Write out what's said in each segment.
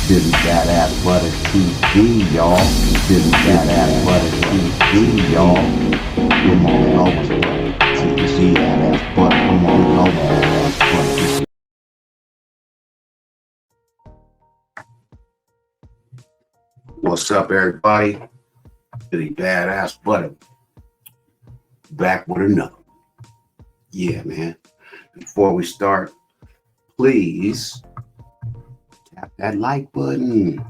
Billy Badass Butter TV, y'all. Billy Badass Butter TV, y'all. Come on, go with it. TV Badass Butter. Come on, go Badass Butter. What's up, everybody? Billy Badass Butter. Back with another. Yeah, man. Before we start, please tap that like button.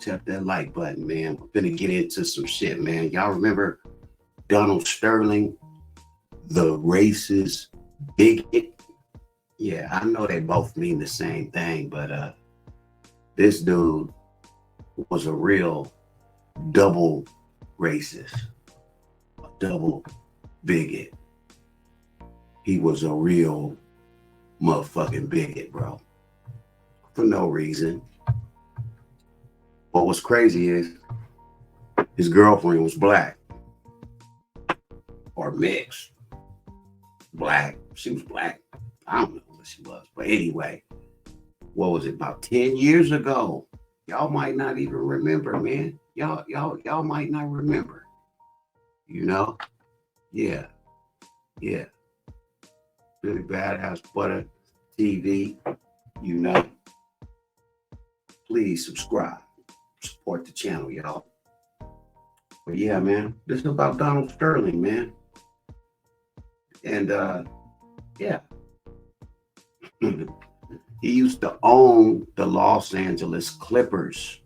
Tap that like button, man. We're gonna get into some shit, man. Y'all remember Donald Sterling, the racist bigot? Yeah, I know they both mean the same thing, but this dude was a real double racist, a double bigot. He was a real motherfucking bigot, bro. For no reason. But what's crazy is his girlfriend was black or mixed. Black. She was black. I don't know what she was. But anyway, what was it, about 10 years ago? Y'all might not even remember, man. Y'all might not remember. You know? Yeah. Yeah. Really Badass Butter TV. You know. Please subscribe. Support the channel, y'all. But yeah, man, this is about Donald Sterling, man. And yeah. He used to own the Los Angeles Clippers.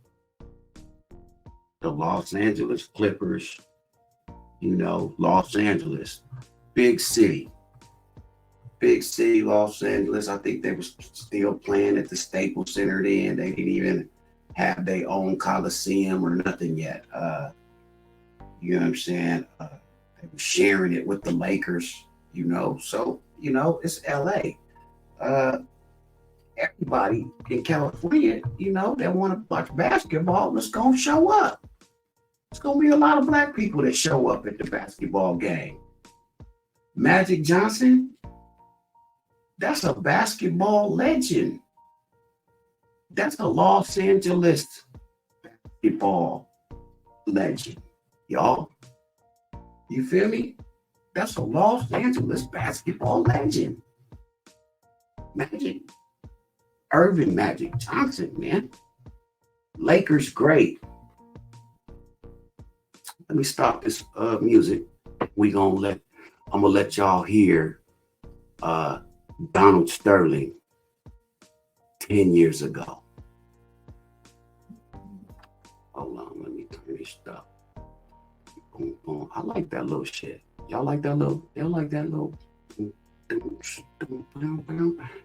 The Los Angeles Clippers, you know, Los Angeles, big city. Big city, Los Angeles. I think they were still playing at the Staples Center then. They didn't even have their own Coliseum or nothing yet. You know what I'm saying? They were sharing it with the Lakers, you know. So, you know, it's LA. Everybody in California, you know, that want to watch basketball, it's going to show up. It's going to be a lot of black people that show up at the basketball game. Magic Johnson, that's a basketball legend. That's a Los Angeles basketball legend, y'all. You feel me? That's a Los Angeles basketball legend. Irvin Magic Johnson, man. Lakers great. Let me stop this music. I'm gonna let y'all hear Donald Sterling 10 years ago. Hold on, let me turn this stuff. Boom, boom. I like that little shit. Y'all like that little? Y'all like that little?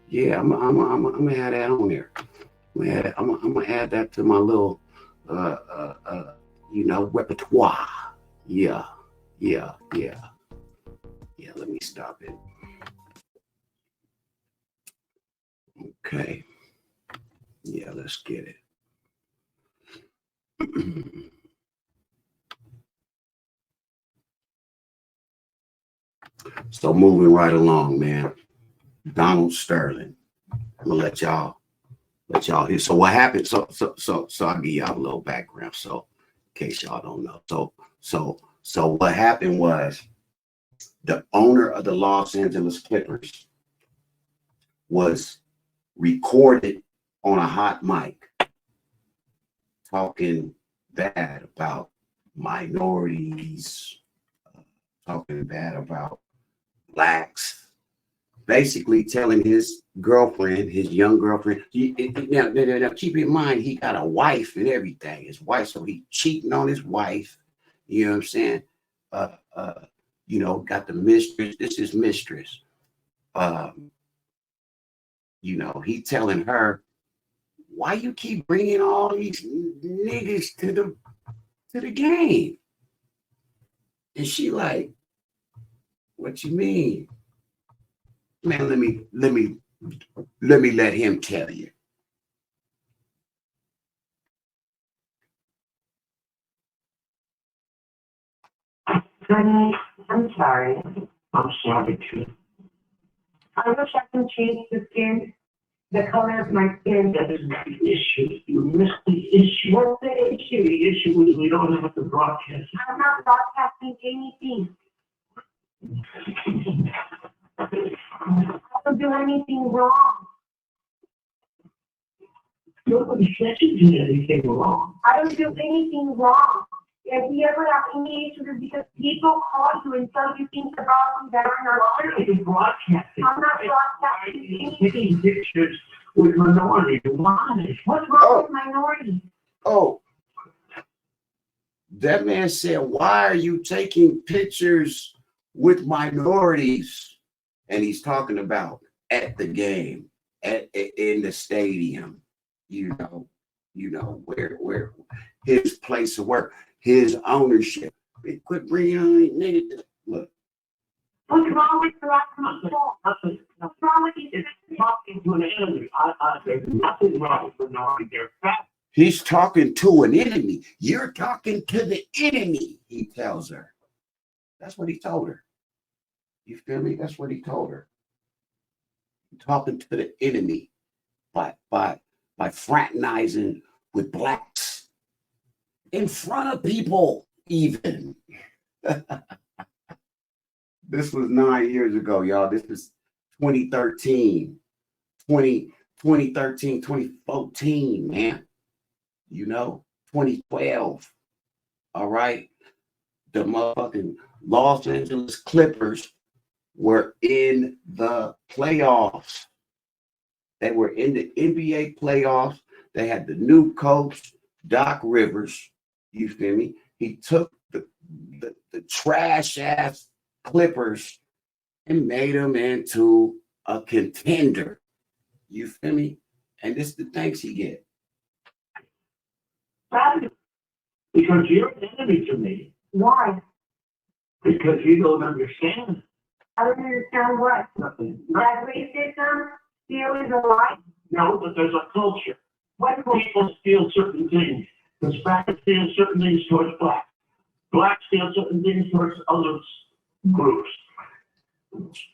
Yeah, I'm gonna add that on there. I'm gonna add that to my little you know, repertoire. Yeah. Let me stop it. Okay. Yeah, let's get it. So moving right along, man. Donald Sterling. I'm gonna let y'all hear. So what happened? So I'll give y'all a little background. So in case y'all don't know. So what happened was the owner of the Los Angeles Clippers was recorded on a hot mic talking bad about minorities, talking bad about blacks, basically telling his girlfriend, his young girlfriend, now keep in mind, he got a wife and everything, his wife, so he cheating on his wife, you know what I'm saying? You know, got the mistress, this is mistress. You know, he telling her, why you keep bringing all these niggas to the game? And she like, what you mean? Man, let me let him tell you. Honey, I'm sorry. I'm sorry too. I wish I could change the skin The color of my skin. That is not the issue. You missed the issue. What's the issue? The issue is we don't have to broadcast. I'm not broadcasting anything. I don't do anything wrong. Nobody said you did anything wrong. I don't do anything wrong. If you ever have any issues, it's because people call you and tell you things about me that are not Why true. are you broadcasting? I'm not Why are broadcasting you anything. taking pictures with minorities? Why? What's wrong with minorities? Oh, that man said, why are you taking pictures with minorities? And he's talking about at the game, in the stadium, where his place of work, his ownership. Quit bringing on nigga. Look, What's wrong with black people? Nothing. What's wrong with these It's people? talking to an enemy. There's nothing wrong with minority. They're fat. he's talking to an enemy. You're talking to the enemy, he tells her. That's what he told her. You feel me? That's what he told her. Talking to the enemy by fraternizing with blacks in front of people, even. This was 9 years ago, y'all. This was 2013, 2014, man. 2012. All right. The motherfucking Los Angeles Clippers were in the playoffs. They were in the NBA playoffs. They had the new coach, Doc Rivers. You feel me? He took the trash ass Clippers and made them into a contender. You feel me? And this is the thanks he get. Fabulous. Because you're an enemy to me. Why? Because you don't understand I don't understand what. nothing. That racism still is alive. No, but there's a culture. What People steal certain things. Hispanics steal certain things towards blacks. Blacks steal certain things towards other groups.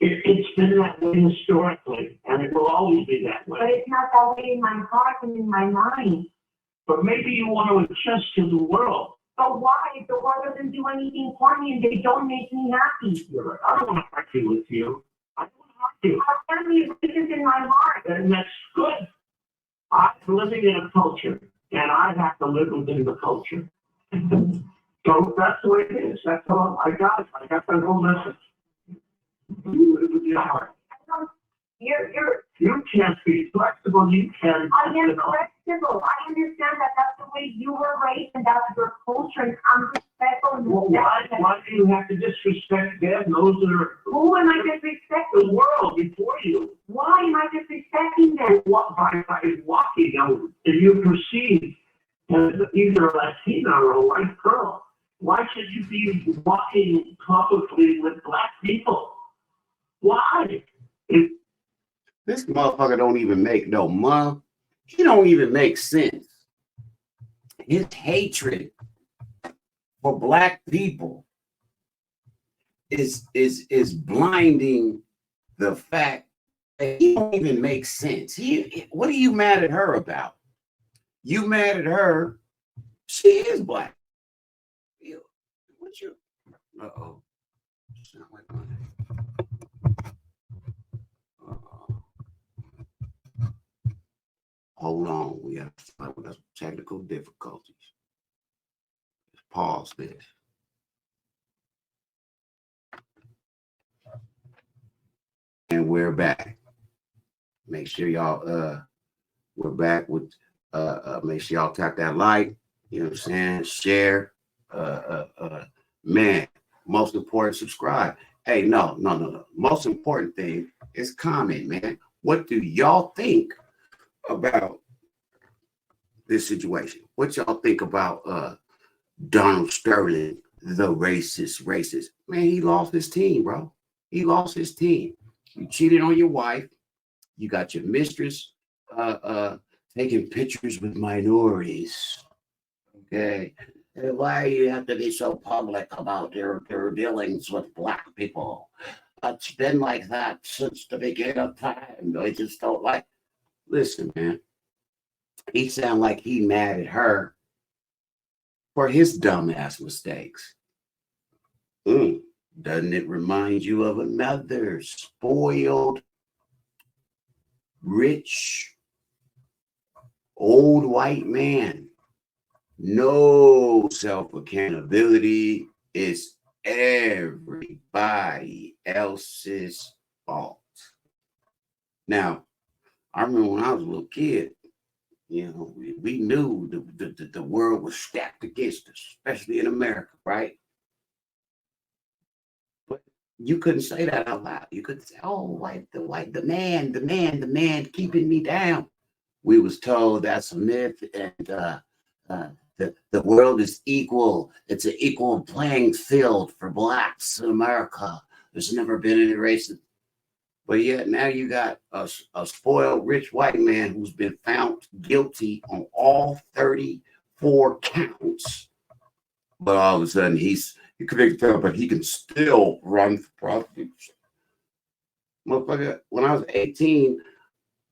It's been that way historically, and it will always be that But way. it's not that way in my heart and in my mind. But maybe you want to adjust to the world. But why? If the world doesn't do anything for me and they don't make me happy. I don't want to argue with you. I don't want to argue. Our family is racist in my heart. And that's good. I'm living in a culture, and I have to live within the culture. So that's the way it is. That's all I got. I got that whole message. You live with your heart. You can't be flexible. You can. I am flexible. I understand that that's the way you were raised and that's your culture and I'm respectful and Well, why do you have to disrespect them? Those that are Who am I disrespecting? the world before you. Why am I disrespecting them? What by walking out, if you perceive as either a Latina or a white girl, why should you be walking publicly with black people? Why? This motherfucker don't even make no money. He don't even make sense. His hatred for black people is blinding the fact that he don't even make sense. What are you mad at her about? You mad at her? She is black. What you? Uh-oh. Sound like money. Hold on, we have to fight with technical difficulties. Let's pause this. And we're back. Make sure y'all we're back with make sure y'all tap that like, you know what I'm saying, share, man, most important, subscribe. Hey, no. Most important thing is comment, man. What do y'all think about this situation? What y'all think about Donald Sterling, the racist? Man, he lost his team, bro. He lost his team. You cheated on your wife. You got your mistress taking pictures with minorities. Okay. And why you have to be so public about their dealings with black people? It's been like that since the beginning of time. They just don't like. Listen, man. He sound like he mad at her for his dumbass mistakes. Doesn't it remind you of another spoiled, rich, old white man? No self-accountability. It's everybody else's fault. Now, I remember when I was a little kid, we knew the world was stacked against us, especially in America, right? But you couldn't say that out loud. You couldn't say, "Oh, the man keeping me down." We was told that's a myth, and the world is equal. It's an equal playing field for blacks in America. There's never been any racism. But yet now you got a spoiled rich white man who's been found guilty on all 34 counts. But all of a sudden he convicted, but he can still run for prosecution. Motherfucker, when I was 18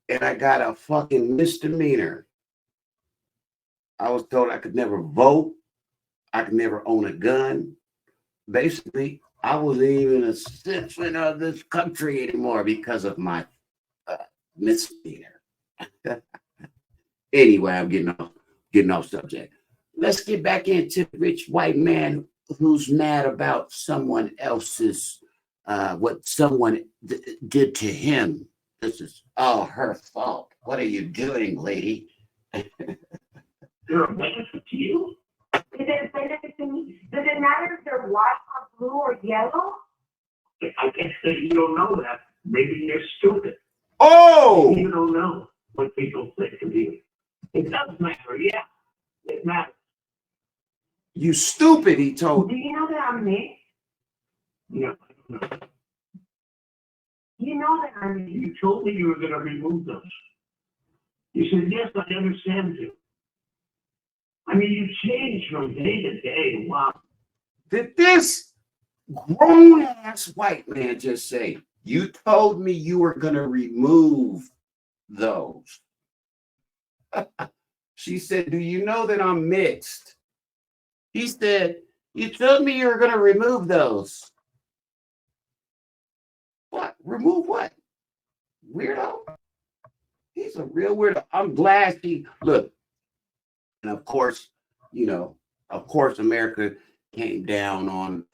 and I got a fucking misdemeanor, I was told I could never vote. I could never own a gun. Basically, I wasn't even a citizen of this country anymore because of my misdemeanor. Anyway, I'm getting off subject. Let's get back into the rich white man who's mad about someone else's what someone did to him. This is all her fault. What are you doing, lady? They're a benefit to you. Is it a benefit to me? Does it matter if they're white or blue or yellow? I guess that you don't know that. Maybe you're stupid. Oh! You don't know what people think of you. It does matter, yeah. It matters. You stupid, he told Do me. you know that I'm mixed? No, I don't know. You know that I'm mixed. You told me you were going to remove those. You said, yes, I understand you. I mean, you change from day to day. Wow. Did this grown-ass white man just say, you told me you were going to remove those? She said, do you know that I'm mixed? He said, you told me you were going to remove those. What? Remove what? Weirdo? He's a real weirdo. I'm glad look. And of course, America came down on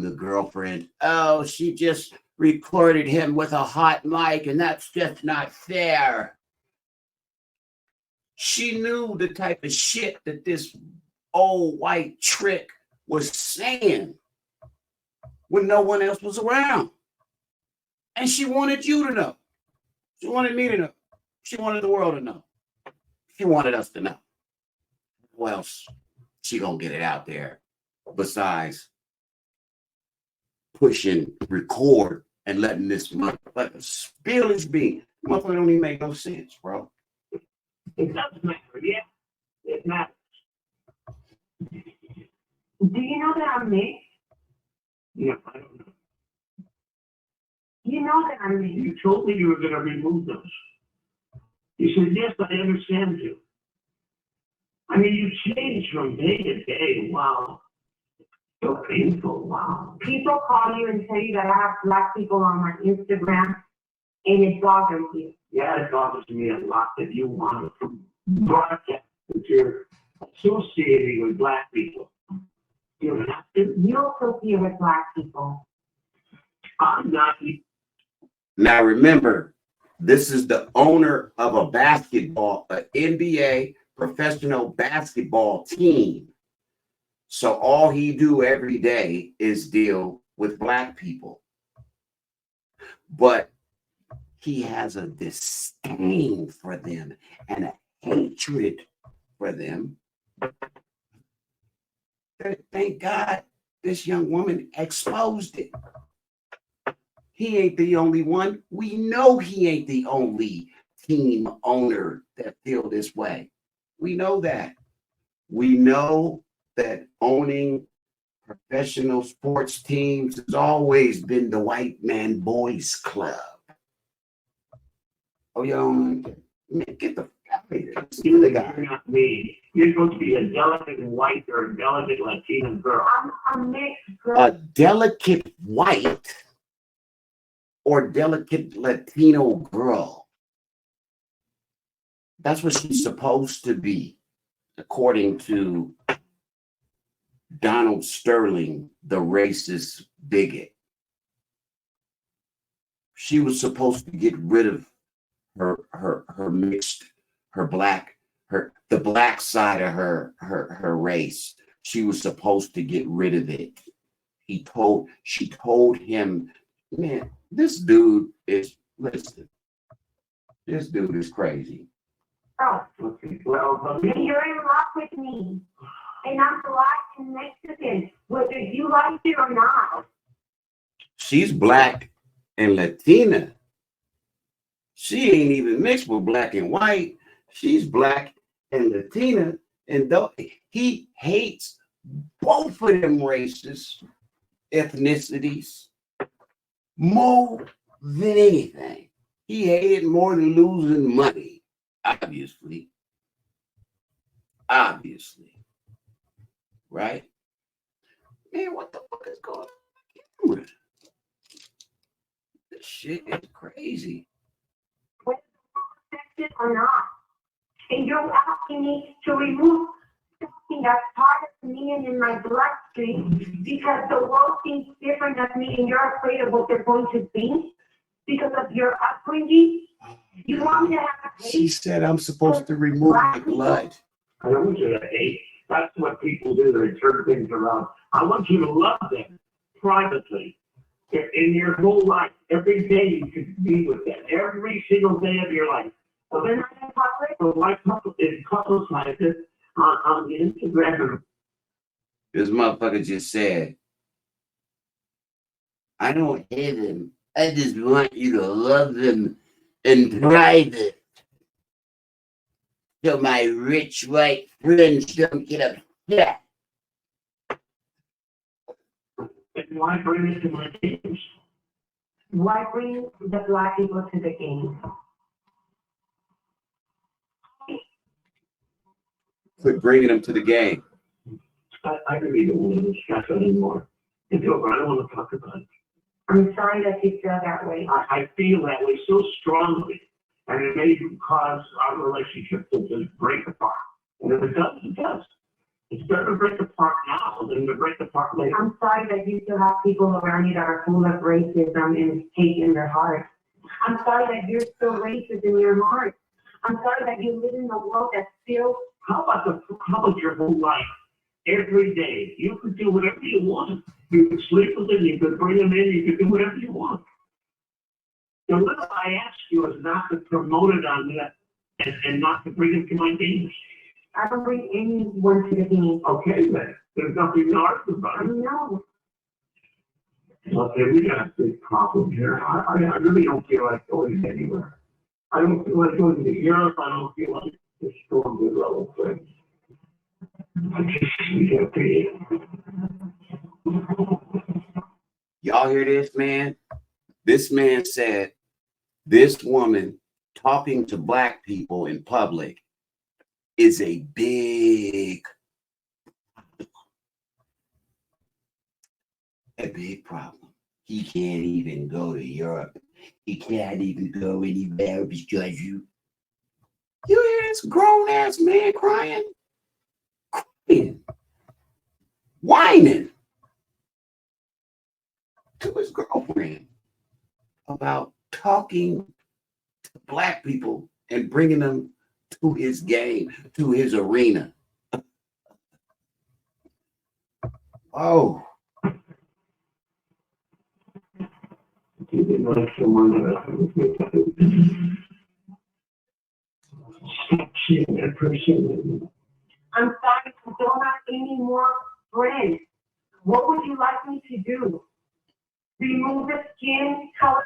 the girlfriend. Oh, she just recorded him with a hot mic, and that's just not fair. She knew the type of shit that this old white trick was saying when no one else was around. And she wanted you to know. She wanted me to know. She wanted the world to know. She wanted us to know. What else she gonna get it out there besides pushing record and letting this motherfucker spill his beans? Motherfucker don't even make no sense, bro. It does matter, yeah. It matters. Do you know that I'm mixed? No, I don't know. You know that I'm mixed. You told me you were going to remove those. You said, yes, I understand you. I mean, you change from day to day. Wow. So painful. Wow. People call you and tell you that I have black people on my Instagram, and it bothers you. Yeah, it bothers me a lot that you want to broadcast that you're associating with black people. You don't have to. You associate with black people. I'm not. Now remember, this is the owner of an NBA professional basketball team. So all he do every day is deal with black people. But he has a disdain for them and a hatred for them. Thank God this young woman exposed it. He ain't the only one. We know he ain't the only team owner that feel this way. We know that. We know that owning professional sports teams has always been the white man boys club. Oh, y'all, Man, get the out of here. See what they got. You're not me. You're supposed to be a delicate white or a delicate Latina girl. I'm a mixed girl. A delicate white or delicate Latino girl. That's what she's supposed to be, according to Donald Sterling, the racist bigot. She was supposed to get rid of her mixed, the black side of her race. She was supposed to get rid of it. She told him, man, this dude is crazy. Oh, Okay, well, and you're in love with me. And I'm black and Mexican, whether you like it or not. She's black and Latina. She ain't even mixed with black and white. She's black and Latina. And though he hates both of them races, ethnicities, more than anything. He hated more than losing money, obviously. Right? Man, what the fuck is going on? This shit is crazy. Whether you're affected or not. And you're asking me to remove something that's part of me and in my bloodstream because the world thinks different of me and you're afraid of what they're going to think because of your upbringing. You want me to have She said I'm supposed to remove my blood. I don't want you to hate. That's what people do. They turn things around. I want you to love them privately. In your whole life, every day you could be with them. Every single day of your life. So then I can talk with the white couple in couples like this on the Instagram. This motherfucker just said, I don't hate them. I just want you to love them in private. So my rich white friends don't get upset. And why bring it to my games? why bring the black people to the game? Quit bringing them to the game. I really don't want to discuss it anymore. It's over. I don't want to talk about it. I'm sorry that you feel that way. I feel that way so strongly, and it may cause our relationship to just break apart. And if it does, it does. It's better to break apart now than to break apart later. I'm sorry that you still have people around you that are full of racism and hate in their heart. I'm sorry that you're still racist in your heart. I'm sorry that you live in a world that's still. How about your whole life? Every day, you could do whatever you want. You could sleep with them, you could bring them in, you could do whatever you want. The little I ask you is not to promote it on that and not to bring them to my games. I don't bring anyone to the game. Okay, then. There's nothing to argue about. No. Okay, we got a big problem here. I really don't feel like going anywhere. I don't feel like going to Europe. I don't feel like just going to the other things. I just can't be. Y'all hear this, man? This man said this woman talking to black people in public is a big problem. He can't even go to Europe. He can't even go anywhere because you hear this grown ass man crying, whining to his girlfriend about talking to black people and bringing them to his game, to his arena. Oh. You didn't like someone that stop seeing that person. I'm sorry, I don't have any more friends. What would you like me to do? Remove the skin color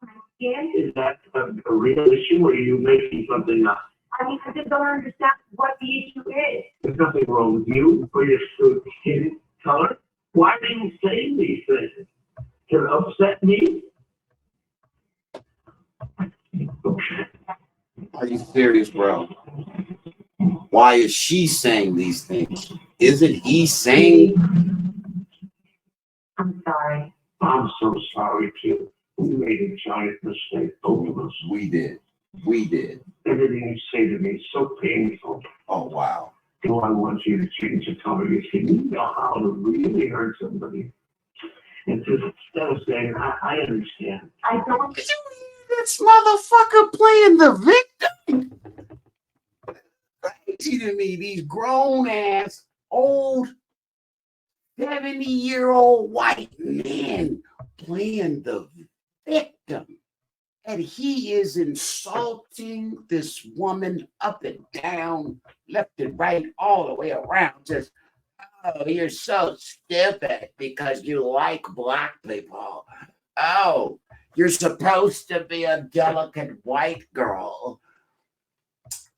of my skin? Is that a real issue, or are you making something up? I mean, I just don't understand what the issue is. There's nothing wrong with you for your skin color. Why are you saying these things? To upset me? Okay. Are you serious, bro? Why is she saying these things? Isn't he saying? I'm sorry. I'm so sorry too. We made a giant mistake, both of us. We did. We did. Everything you say to me is so painful. Oh, wow. Do I want you to change the conversation? You know how to really hurt somebody. And just instead of saying, I understand. I don't. Did you hear this motherfucker playing the victim? Crazy to me, these grown ass, old, 70-year-old white men playing the victim. And he is insulting this woman up and down, left and right, all the way around. Just, oh, you're so stupid because you like black people. Oh, you're supposed to be a delicate white girl.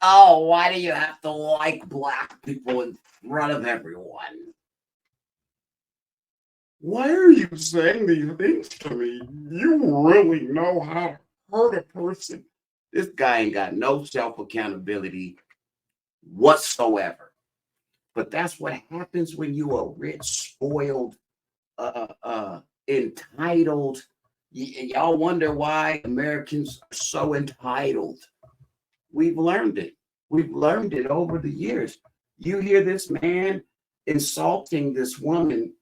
Oh, why do you have to like black people in front of everyone? Why are you saying these things to me? You really know how to hurt a person. This guy ain't got no self-accountability whatsoever. But that's what happens when you are rich, spoiled, entitled. Y'all wonder why Americans are so entitled. We've learned it. We've learned it over the years. You hear this man insulting this woman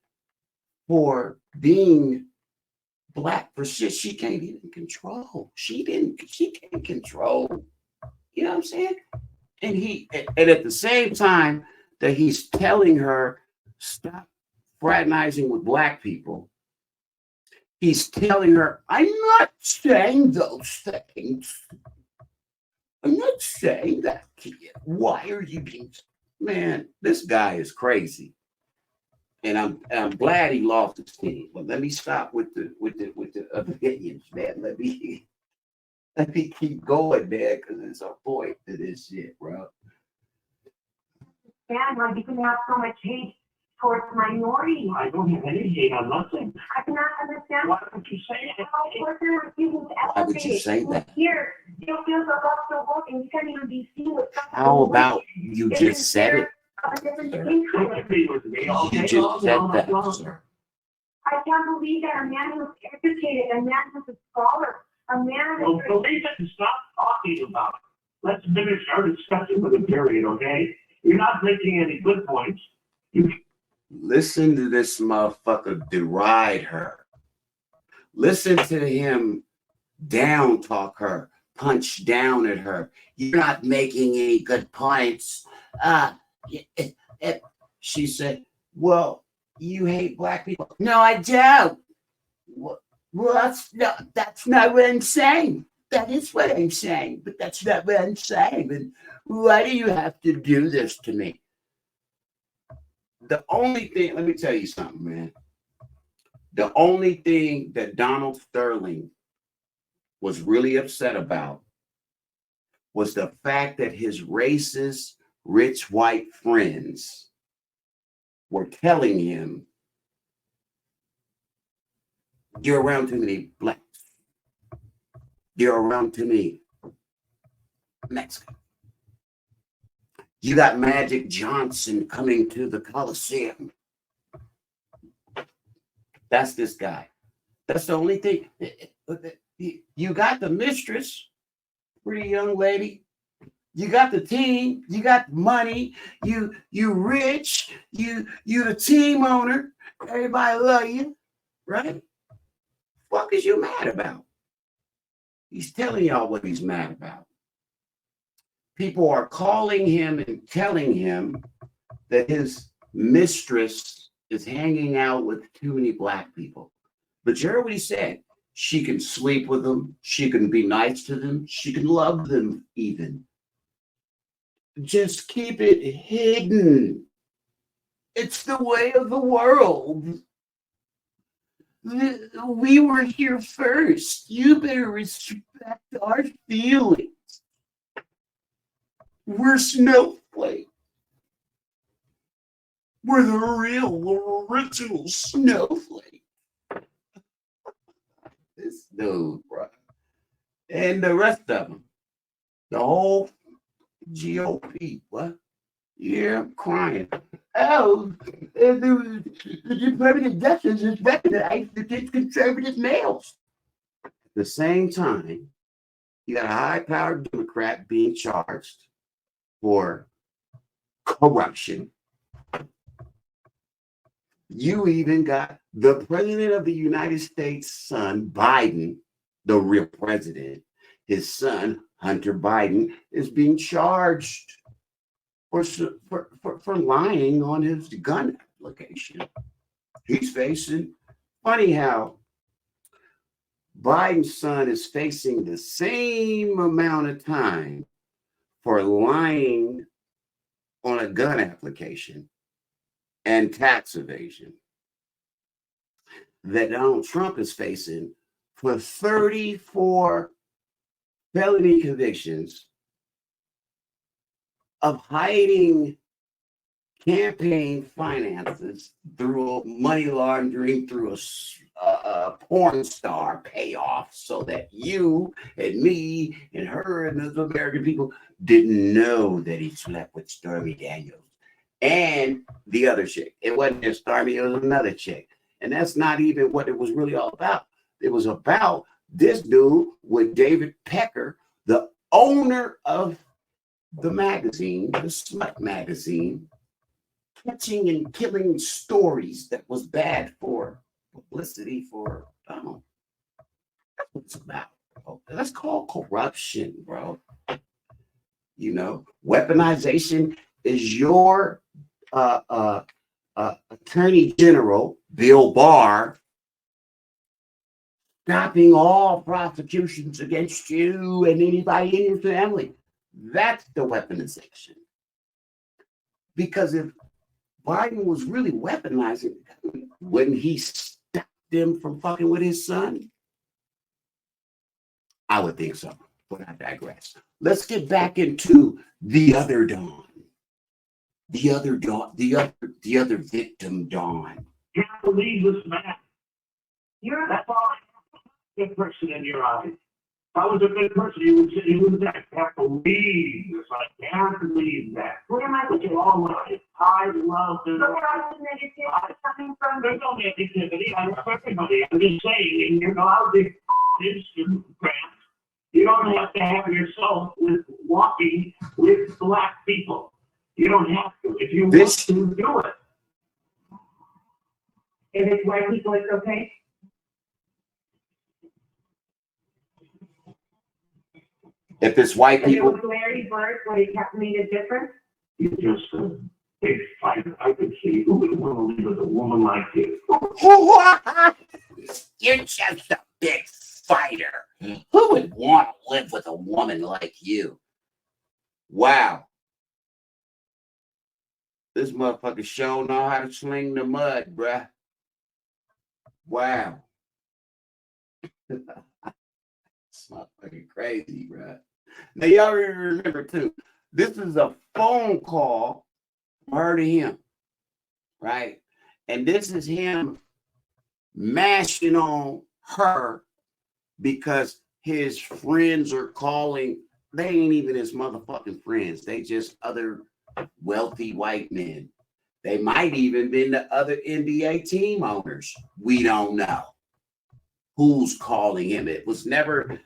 for being black for shit she can't even control. She can't control. You know what I'm saying? And at the same time that he's telling her stop fraternizing with black people, he's telling her, I'm not saying those things. I'm not saying that to you. Why are you being, man? This guy is crazy. And I'm glad he lost his team. But let me stop with the opinions, man. Let me keep going, man, because there's a point to this shit, bro. Yeah, why you can have so much hate towards minorities. I don't have any hate on nothing. I cannot understand Why would you say it? how a person like you who's Why would you say that? Here, you feel the love to work and you can't even be seen with someone. How about you just said it? Of a different skin Don't color. agree with me, okay? You just said that. I can't believe that a man who's educated, a man who's a scholar, a man Well, who's believe it and stop talking about it. Let's finish our discussion with a period, okay? You're not making any good points. Listen to this motherfucker deride her. Listen to him down talk her, punch down at her. You're not making any good points. She said, well, you hate black people. No, I don't. Well, that's not what I'm saying. That is what I'm saying, but that's not what I'm saying. And why do you have to do this to me? The only thing, let me tell you something, man. The only thing that Donald Sterling was really upset about was the fact that his racist, rich white friends were telling him, you're around too many blacks. You're around too many Mexicans. You got Magic Johnson coming to the Coliseum. That's this guy. That's the only thing. You got the mistress, pretty young lady. You got the team. You got money. You rich. You the team owner. Everybody love you, right? What is you mad about? He's telling y'all what he's mad about. People are calling him and telling him that his mistress is hanging out with too many black people. But you heard what he said. She can sleep with them. She can be nice to them. She can love them even. Just keep it hidden. It's the way of the world. We were here first. You better respect our feelings. We're snowflakes. We're the real, original snowflake. This dude, bro. And the rest of them. The whole GOP. What? Yeah, I'm crying. Oh, the permanent justice is recognized against conservative males. At the same time, you got a high-powered Democrat being charged for corruption. You even got the president of the United States' son, Biden, the real president. His son, Hunter Biden, is being charged for lying on his gun application. He's facing, funny how Biden's son is facing the same amount of time for lying on a gun application and tax evasion that Donald Trump is facing for 34 felony convictions of hiding campaign finances through money laundering, through a porn star payoff, so that you and me and her and the American people didn't know that he slept with Stormy Daniels and the other chick. It wasn't just Stormy, it was another chick. And that's not even what it was really all about. It was about this dude with David Pecker, the owner of the magazine, the Smut magazine, catching and killing stories that was bad for publicity for Donald. That's what it's about, bro. That's called corruption, bro. You know, weaponization is your Attorney General, Bill Barr, stopping all prosecutions against you and anybody in your family. That's the weaponization. Because if Biden was really weaponizing, wouldn't he stop them from fucking with his son? I would think so, but I digress. Let's get back into the other Dawn. The other Dawn, the other victim Dawn. You can't believe this man. That's all. Good person in your eyes. If I was a good person, you would say, I can't believe this. I can't believe that. Where am I But you all love it. I love this. Look at all the negativity coming from There's no negativity. I love everybody. I'm just saying, and you're allowed to Instagram. You don't have to have yourself with walking with black people. You don't have to. If you want to, do it. If it's white people, it's okay? If it's white If it people, was Larry Bird, would it have made a difference? You're just a big fighter. I could see who would want to live with a woman like you. You're just a big fighter. Who would want to live with a woman like you? Wow. This motherfucker show know how to sling the mud, bruh. Wow. It's motherfucking crazy, bruh. Now, y'all remember, too, this is a phone call from her to him, right? And this is him mashing on her because his friends are calling. They ain't even his motherfucking friends. They just other wealthy white men. They might even been the other NBA team owners. We don't know who's calling him. It was never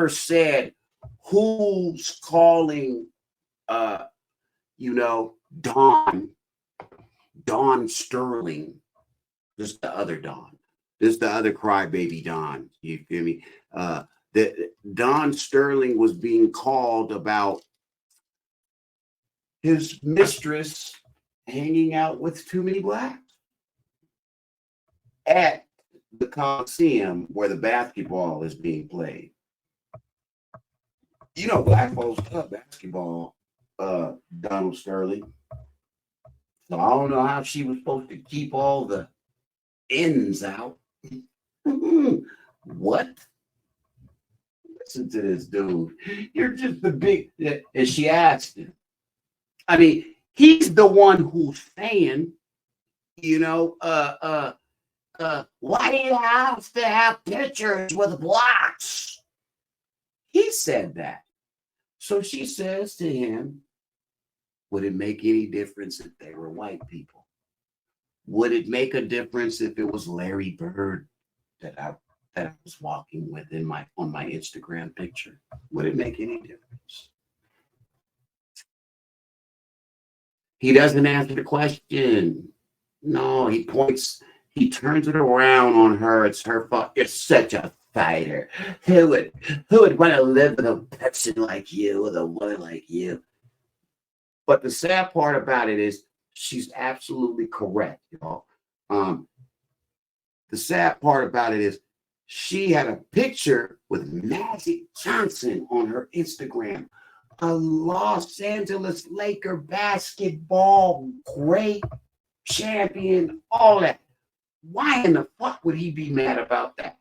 said who's calling Dawn Sterling. Just the other Dawn. This the other crybaby Dawn. You feel me? That Dawn Sterling was being called about his mistress hanging out with too many blacks at the Coliseum where the basketball is being played. You know, black folks love basketball, Donald Sterling. So I don't know how she was supposed to keep all the ends out. What? Listen to this dude. You're just the big. And she asked him. I mean, he's the one who's saying, why do you have to have pictures with blacks? He said that. So she says to him, would it make any difference if they were white people? Would it make a difference if it was Larry Bird that I was walking with on my Instagram picture? Would it make any difference? He doesn't answer the question. No, he turns it around on her. It's her fault. You're such a fighter. Who would want to live with a person like you, with a woman like you? But the sad part about it is she's absolutely correct, y'all. The sad part about it is she had a picture with Magic Johnson on her Instagram, a Los Angeles Laker basketball great champion, all that. Why in the fuck would he be mad about that?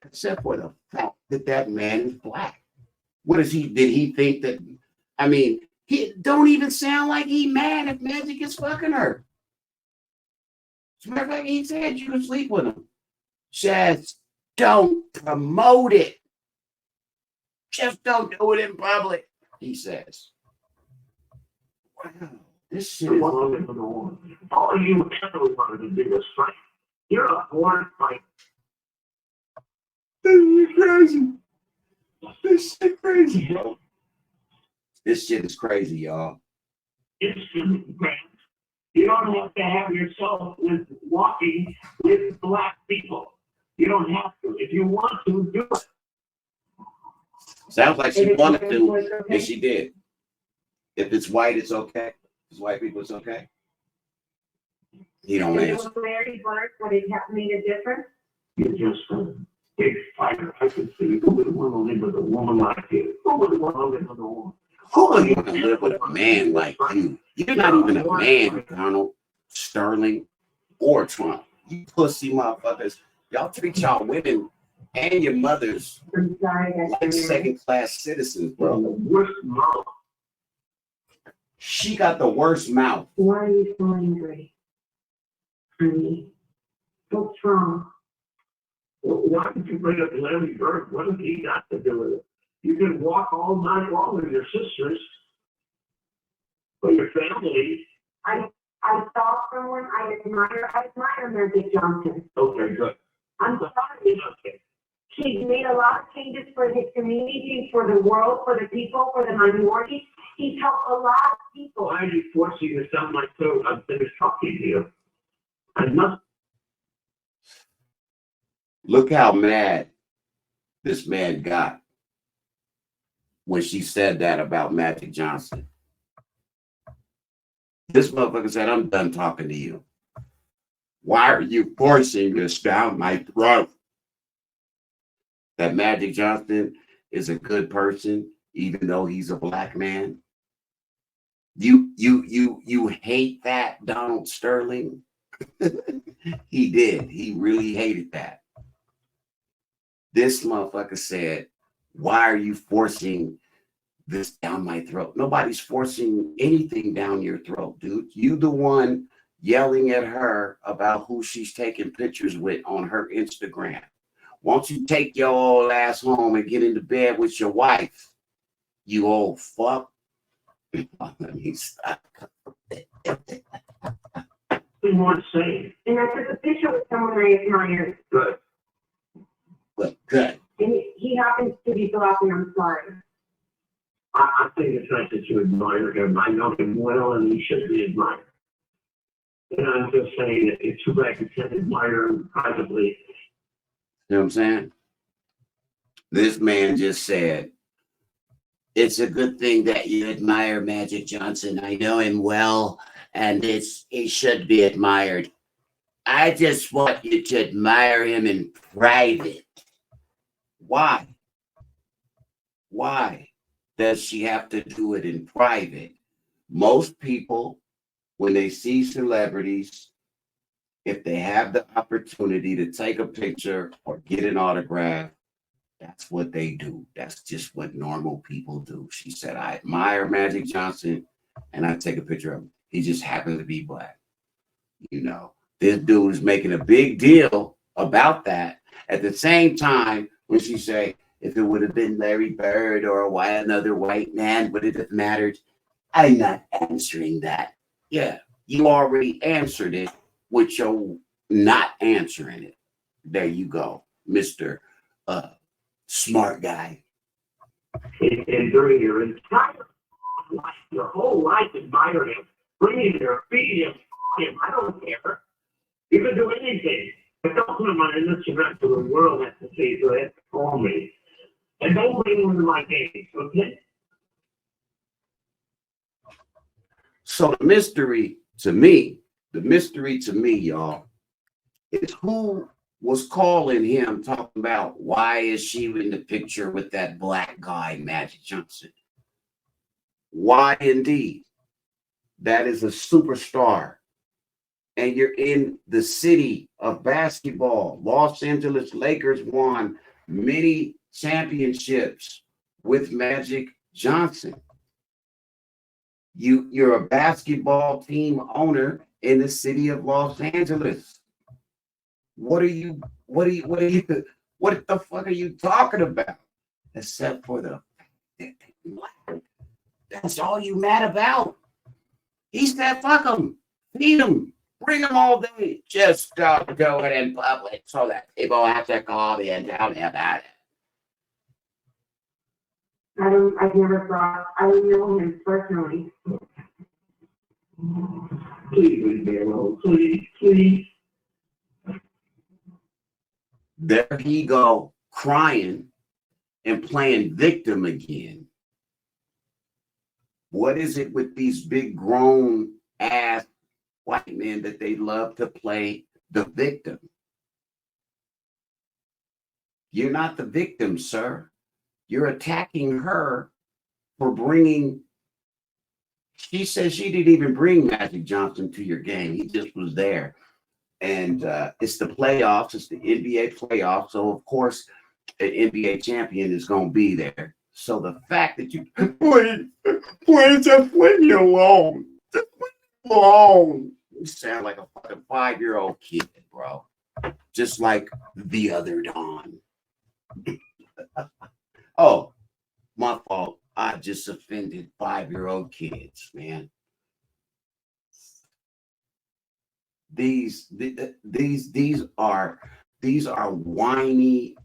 Except for the fact that that man is black. What is he? Did he think that? I mean, he don't even sound like he mad if Magic is fucking her. As a matter of fact, he said you can sleep with him. Just don't promote it. Just don't do it in public, he says. Wow, this shit is... All you ever wanted to do is fight. You're a born fighter. This is crazy. This shit crazy, yo. This shit is crazy, y'all. It's great. You don't have to have yourself with walking with black people. You don't have to. If you want to, do it. Sounds like she wanted to, and she did. If it's white, it's okay. If it's white people, it's okay. You don't If it answer. was Larry Bird, would it have made a difference? You're just a big fighter. I can see who would want to live with a woman like you? Who would want to live with a woman? Who would want to live with a man like you? You're not even a man, Donald, Sterling, or Trump. You pussy motherfuckers. Y'all treat y'all women and your mothers I'm sorry, like second-class citizens, bro. Worst mouth. She got the worst mouth. Why are you so angry? Honey, what's wrong? Why did you bring up Larry Bird? What has he got to do with it? You can walk all night long with your sisters, but your family. I saw someone I admire Magic Johnson. Okay, good. I'm sorry. Okay. He's made a lot of changes for his community, for the world, for the people, for the minorities. He's helped a lot of people. Why are you forcing to sound like so? I'm finished talking to you. I must. Look how mad this man got when she said that about Magic Johnson. This motherfucker said, I'm done talking to you. Why are you forcing this down my throat? That Magic Johnson is a good person, even though he's a black man. You hate that, Donald Sterling? He did. He really hated that. This motherfucker said, why are you forcing this down my throat? Nobody's forcing anything down your throat, dude. You the one yelling at her about who she's taking pictures with on her Instagram. Won't you take your old ass home and get into bed with your wife, you old fuck? Let me stop. We want to say. And I took a picture with someone I admire. Good. But good. And he happens to be black, and I'm sorry. I think it's nice that you admire him. I know him well, and he should be admired. And I'm just saying that it's too bad you can't admire him privately. You know what I'm saying? This man just said, it's a good thing that you admire Magic Johnson. I know him well, and he should be admired. I just want you to admire him in private. Why? Why does she have to do it in private? Most people, when they see celebrities, if they have the opportunity to take a picture or get an autograph, that's what they do. That's just what normal people do. She said, I admire Magic Johnson and I take a picture of him. He just happens to be black. You know, this dude is making a big deal about that. At the same time, when she say, if it would have been Larry Bird or why another white man would it have mattered. I'm not answering that. Yeah, you already answered it with your not answering it. There you go, Mr. Smart guy. And during your entire life, your whole life, admire him, bring him here, feed him, I don't care. You can do anything. But don't put him on an instrument to the world has to say, so they have to call me. And don't bring him into my games, okay? So the mystery to me, y'all, is who was calling him talking about why is she in the picture with that black guy, Magic Johnson? Why indeed? That is a superstar. And you're in the city of basketball. Los Angeles Lakers won many championships with Magic Johnson. You're a basketball team owner in the city of Los Angeles. What the fuck are you talking about? Except for the that's all you mad about. He said, fuck them, feed them, bring them all day. Just don't do it in public so that people have to call me and tell me about it. I've never thought, I don't know him personally. Please leave me alone, please. There he go, crying and playing victim again. What is it with these big grown ass white men that they love to play the victim? You're not the victim, sir. You're attacking her for bringing. She says she didn't even bring Magic Johnson to your game. He just was there. And it's the playoffs. It's the NBA playoffs. So, of course, an NBA champion is going to be there. So the fact that you please just leave me alone. Just leave me alone. You sound like a fucking 5-year-old kid, bro. Just like the other Don. Oh, my fault. I just offended 5-year-old kids, man. These are whiny,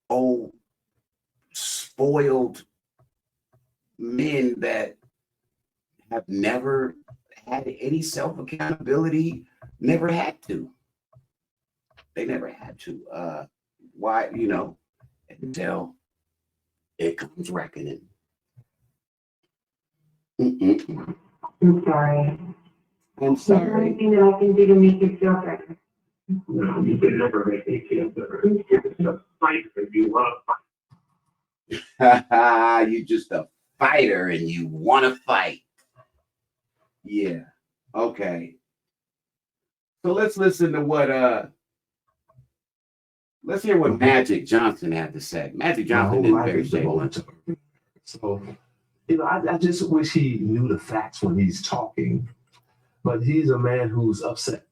old, spoiled men that have never had any self-accountability, never had to. They never had to. Why, until it comes reckoning. Mm-mm. I'm sorry. I'm Is there sorry. anything that I can do to make you feel better? No, you can never make me feel better. You're just a fighter if you want to fight. You're just a fighter and you want to fight. Yeah. Okay. So let's listen to let's hear what Magic Johnson had to say. Magic Johnson didn't very say much. So, I just wish he knew the facts when he's talking, but he's a man who's upset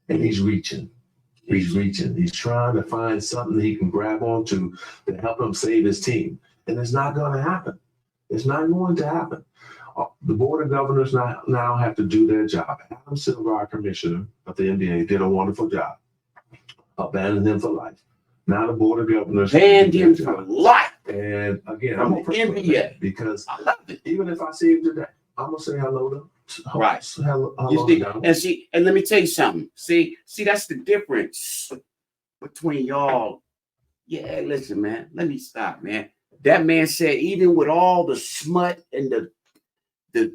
and he's reaching. He's trying to find something he can grab onto to help him save his team. And it's not going to happen. It's not going to happen. The board of governors now have to do their job. Adam Silver, our commissioner of the NBA, did a wonderful job. Abandoned him for life. Now the board of governors banned him for life. And again, From I'm the NBA because I love it. even if I see him today, I'm gonna say hello to him. Right. Hello You see, and let me tell you something. See, that's the difference between y'all. Yeah, listen, man. Let me stop, man. That man said, even with all the smut and the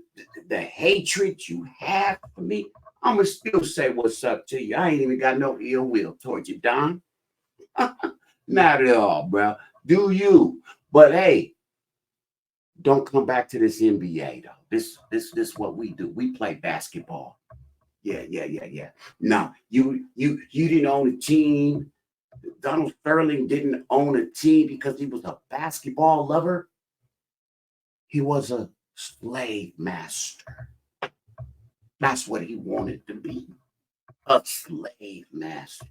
hatred you have for me, I'm gonna still say what's up to you. I ain't even got no ill will towards you, Don. Not at all, bro. Do you? But hey, don't come back to this NBA though. This is what we do. We play basketball. Yeah. No, you didn't own a team. Donald Sterling didn't own a team because he was a basketball lover. He was a slave master. That's what he wanted to be. A slave master.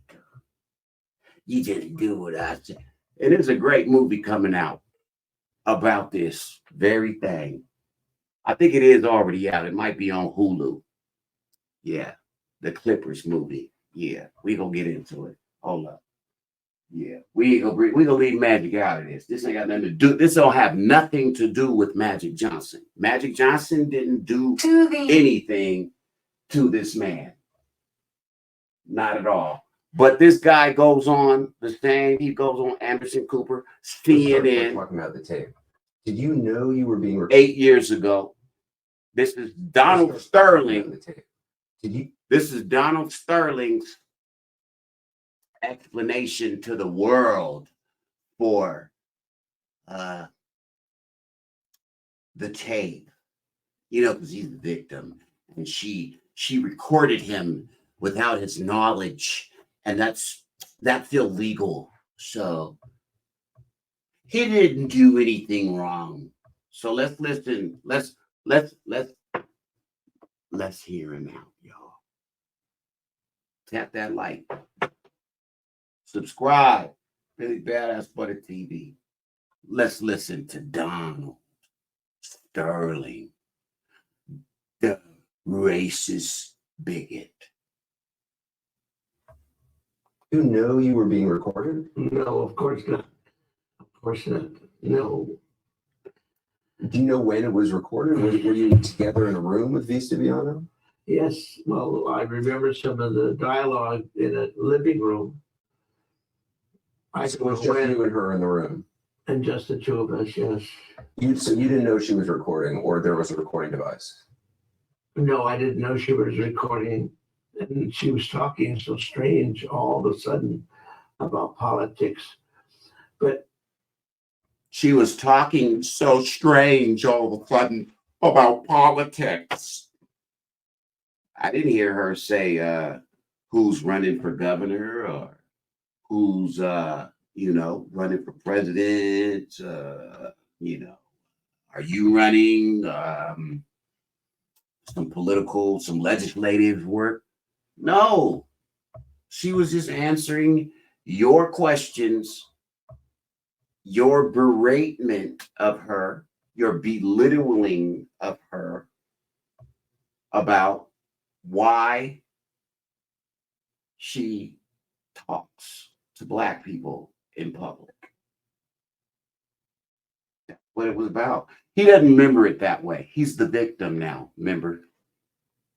You just do what I say. And there's a great movie coming out about this very thing. I think it is already out. It might be on Hulu. Yeah, the Clippers movie. Yeah, we gonna get into it. Hold up. Yeah, we gonna leave Magic out of this. This ain't got nothing to do. This don't have nothing to do with Magic Johnson. Magic Johnson didn't do anything to this man. Not at all. But this guy goes on the same. He goes on Anderson Cooper, CNN. Talking about the tape. Did you know you were being recorded? 8 years ago. This is Donald Sterling. Did you? This is Donald Sterling's explanation to the world for the tape. You know, because he's the victim, and she recorded him without his knowledge, and that's illegal. So he didn't do anything wrong. So let's listen. Let's hear him out, y'all. Tap that like. Subscribe. Really Badass Butter TV. Let's listen to Donald Sterling, the racist bigot. You know you were being recorded? No, of course not. Of course not. No. Do you know when it was recorded? Were you together in a room with Vistabiano? Yes, well, I remember some of the dialogue in a living room. So it was just you and her in the room. And just the two of us, yes. So you didn't know she was recording, or there was a recording device? No, I didn't know she was recording. And she was talking so strange all of a sudden about politics. But she was talking so strange all of a sudden about politics. I didn't hear her say who's running for governor or who's running for president. Are you running? Some legislative work. No, she was just answering your questions, your beratement of her, your belittling of her about why she talks to Black people in public. That's what it was about. He doesn't remember it that way. He's the victim now, remember?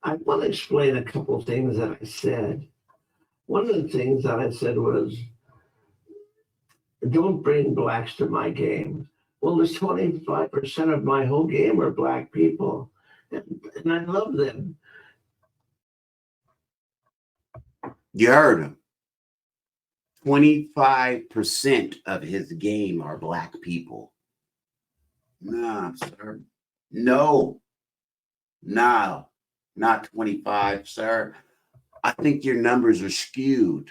I want to explain a couple of things that I said. One of the things that I said was, don't bring Blacks to my game. Well, there's 25% of my whole game are Black people, and I love them. You heard him. 25% of his game are Black people. Nah, sir. No, not 25, sir. I think your numbers are skewed.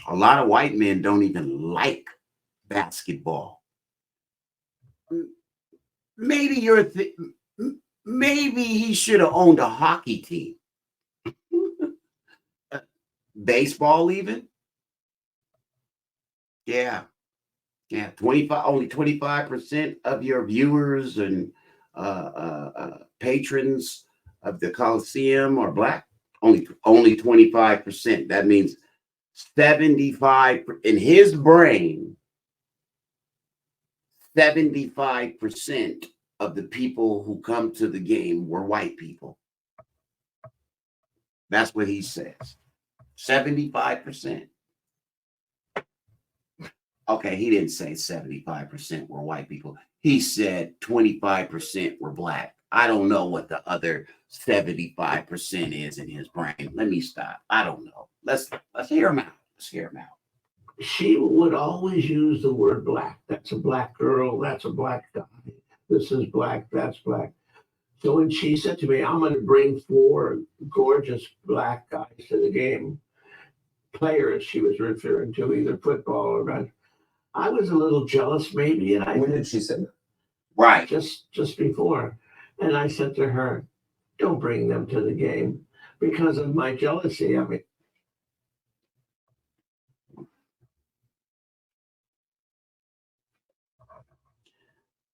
A lot of white men don't even like basketball. Maybe maybe he should have owned a hockey team. Baseball even? Yeah. 25, only 25% of your viewers and patrons of the Coliseum are Black. Only 25%. That means 75 in his brain. 75% of the people who come to the game were white people. That's what he says. 75%. Okay, he didn't say 75% were white people. He said 25% were Black. I don't know what the other 75% is in his brain. Let me stop. I don't know. Let's hear him out. Let's hear him out. She would always use the word Black. That's a Black girl. That's a Black guy. This is Black. That's Black. So when she said to me, I'm going to bring 4 gorgeous Black guys to the game, players she was referring to, either football or rugby, I was a little jealous maybe. And When did she say that? Right. Just before. And I said to her, don't bring them to the game because of my jealousy. I mean,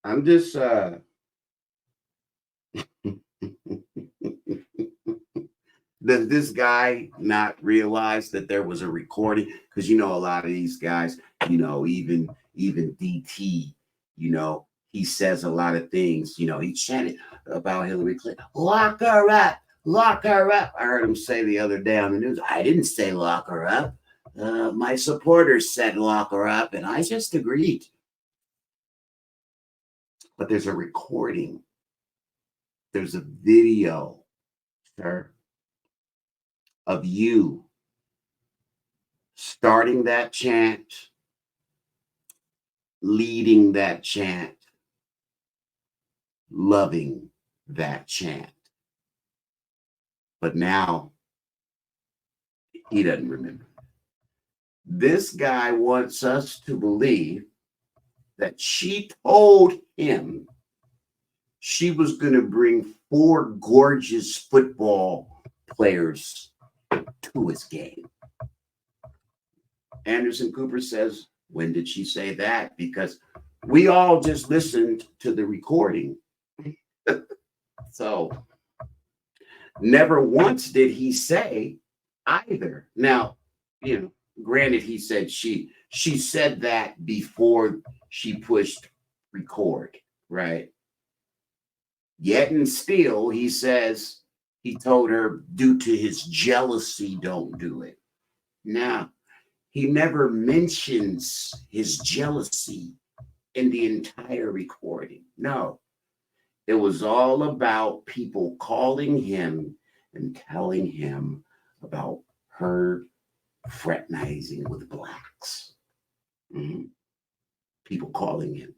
I'm just does this guy not realize that there was a recording? Because you know a lot of these guys, you know, even DT, you know, he says a lot of things. You know, he chanted about Hillary Clinton, lock her up, lock her up. I heard him say the other day on the news, I didn't say lock her up. My supporters said lock her up, and I just agreed. But there's a recording. There's a video, sir, of you starting that chant, leading that chant, loving that chant. But now he doesn't remember. This guy wants us to believe that she told him she was going to bring 4 gorgeous football players to his game. Anderson Cooper says, when did she say that? Because we all just listened to the recording. So never once did he say either. Now, you know, granted, he said she said that before she pushed record, right? Yet and still, he says he told her due to his jealousy, don't do it. Now, he never mentions his jealousy in the entire recording. No, it was all about people calling him and telling him about her fraternizing with blacks. Mm-hmm. People calling him.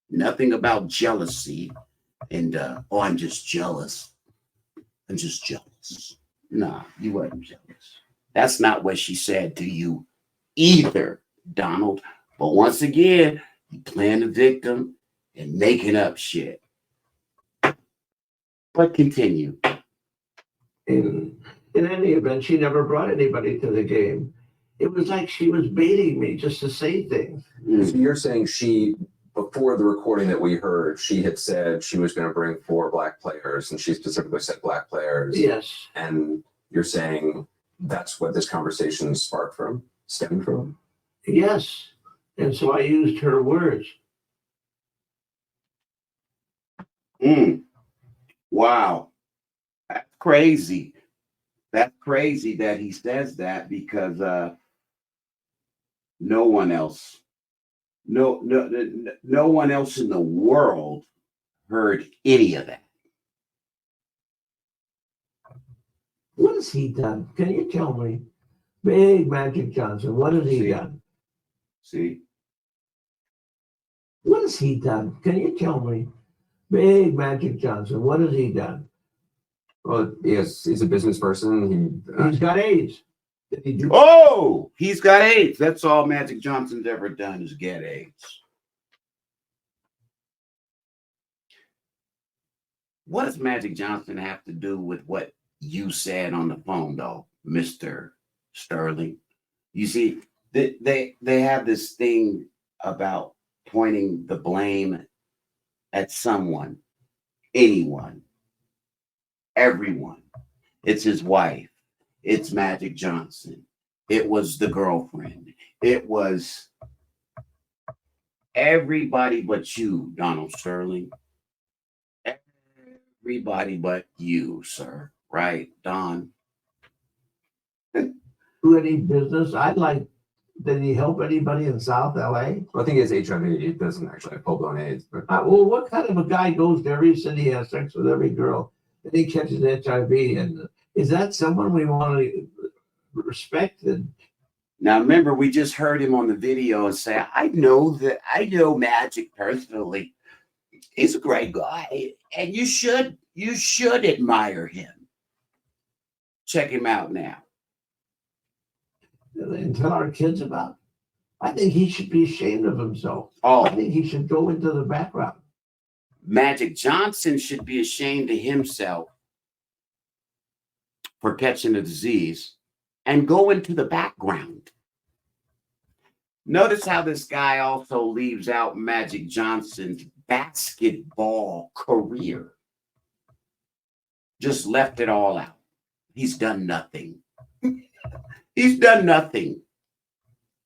Nothing about jealousy and, oh, I'm just jealous. I'm just jealous. Nah, you weren't jealous. That's not what she said to you either, Donald. But once again, you playing the victim and making up shit. But continue. In any event, she never brought anybody to the game. It was like she was baiting me just to say things. So you're saying she, before the recording that we heard, she had said she was going to bring 4 black players, and she specifically said black players. Yes. And you're saying that's what this conversation stemmed from? Yes. And so I used her words. Wow. That's crazy. That's crazy that he says that because no one else in the world heard any of that. What has he done? Can you tell me? Big Magic Johnson, what has he done? See? What has he done? Can you tell me? Big Magic Johnson, what has he done? Well, yes, he's a business person. He's got AIDS. Did he do? Oh, he's got AIDS. That's all Magic Johnson's ever done is get AIDS. What does Magic Johnson have to do with what you said on the phone, though, Mr. Sterling? You see, they have this thing about pointing the blame at someone, anyone, everyone. It's his wife. It's Magic Johnson. It was the girlfriend. It was everybody but you, Donald Sterling. Everybody but you, sir. Right, Don? Do any business? Did he help anybody in South LA? Well, I think he has HIV. He doesn't actually have full-blown AIDS. But Well, what kind of a guy goes to every city, has sex with every girl, and he catches HIV? And is that someone we want to respect? And Now, remember, we just heard him on the video and say, I know Magic personally. He's a great guy, and you should admire him. Check him out now. and tell our kids about. I think he should be ashamed of himself. Oh, I think he should go into the background. Magic Johnson should be ashamed of himself for catching the disease and go into the background. Notice how this guy also leaves out Magic Johnson's basketball career. Just left it all out. He's done nothing. He's done nothing.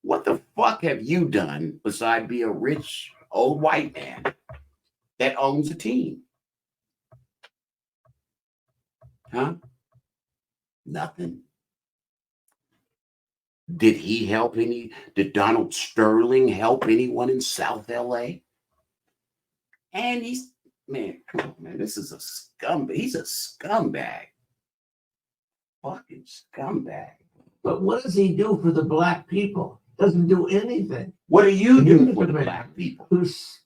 What the fuck have you done besides be a rich old white man that owns a team? Huh? Nothing. Did he help any? Did Donald Sterling help anyone in South LA? And he's, man, come on, man. This is a scumbag. He's a scumbag. Fucking scumbag. But what does he do for the black people? Doesn't do anything. What do you do He's for a the man black people? Who's,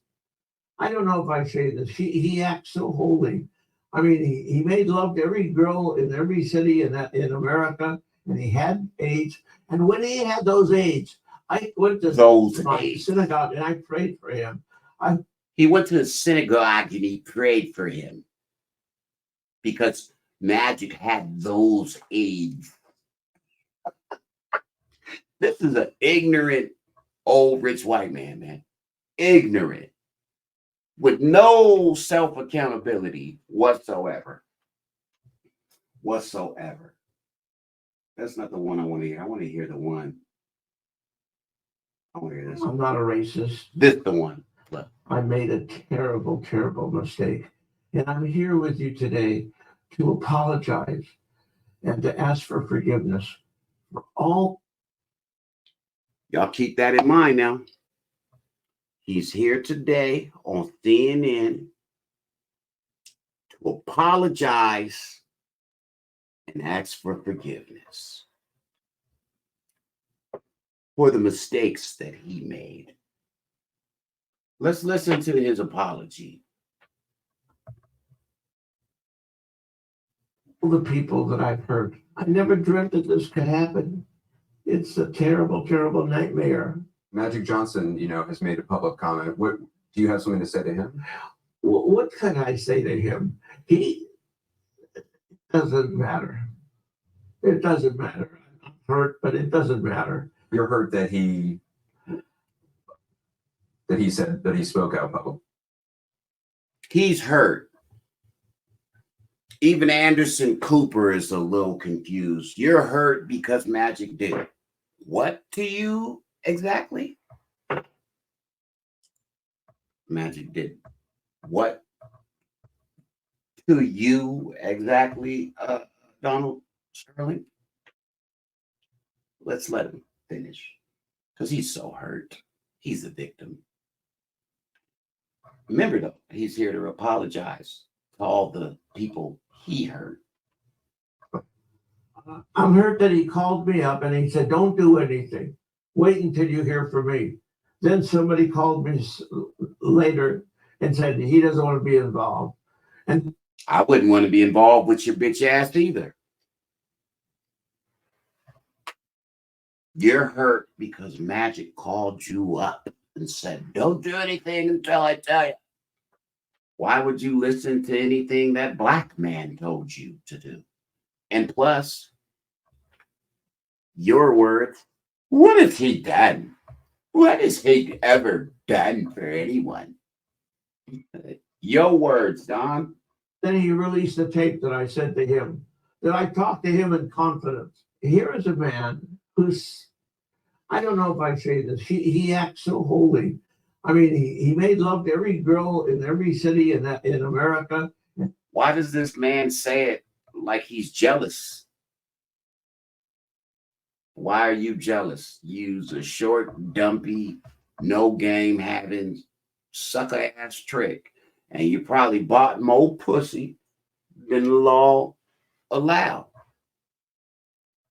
I don't know if I say this, he acts so holy. I mean, he made love to every girl in every city in America, and he had AIDS. And when he had those AIDS, I went to my AIDS. synagogue and I prayed for him. He went to the synagogue and he prayed for him because Magic had those AIDS. This is an ignorant old rich white man, man. Ignorant. With no self-accountability whatsoever. Whatsoever. That's not the one I want to hear. I want to hear the one. I want to hear this. I'm not a racist. This the one. Look. I made a terrible, terrible mistake. And I'm here with you today to apologize and to ask for forgiveness for all. Y'all keep that in mind now. He's here today on CNN to apologize and ask for forgiveness for the mistakes that he made. Let's listen to his apology. All the people that I've hurt. I never dreamt that this could happen. It's a terrible, terrible nightmare. Magic Johnson, has made a public comment. What do you have something to say to him? What can I say to him? It doesn't matter. It doesn't matter. I'm hurt, but it doesn't matter. You're hurt that he said that he spoke out public. He's hurt. Even Anderson Cooper is a little confused. You're hurt because Magic did it. What to you exactly? Magic did what to you exactly, Donald Sterling? Let's let him finish because he's so hurt. He's a victim. Remember, though, he's here to apologize to all the people he hurt. I'm hurt that he called me up and he said, don't do anything. Wait until you hear from me. Then somebody called me later and said he doesn't want to be involved. And I wouldn't want to be involved with your bitch ass either. You're hurt because Magic called you up and said, don't do anything until I tell you. Why would you listen to anything that black man told you to do? And plus, your words, what has he done? What has he ever done for anyone? Your words, Don. then he released the tape that I sent to him, that I talked to him in confidence. Here is a man who's, I don't know if I say this, he acts so holy. I mean, he made love to every girl in every city in America. Why does this man say it like he's jealous? Why are you jealous? Use a short, dumpy, no game having sucker ass trick. And you probably bought more pussy than the law allowed.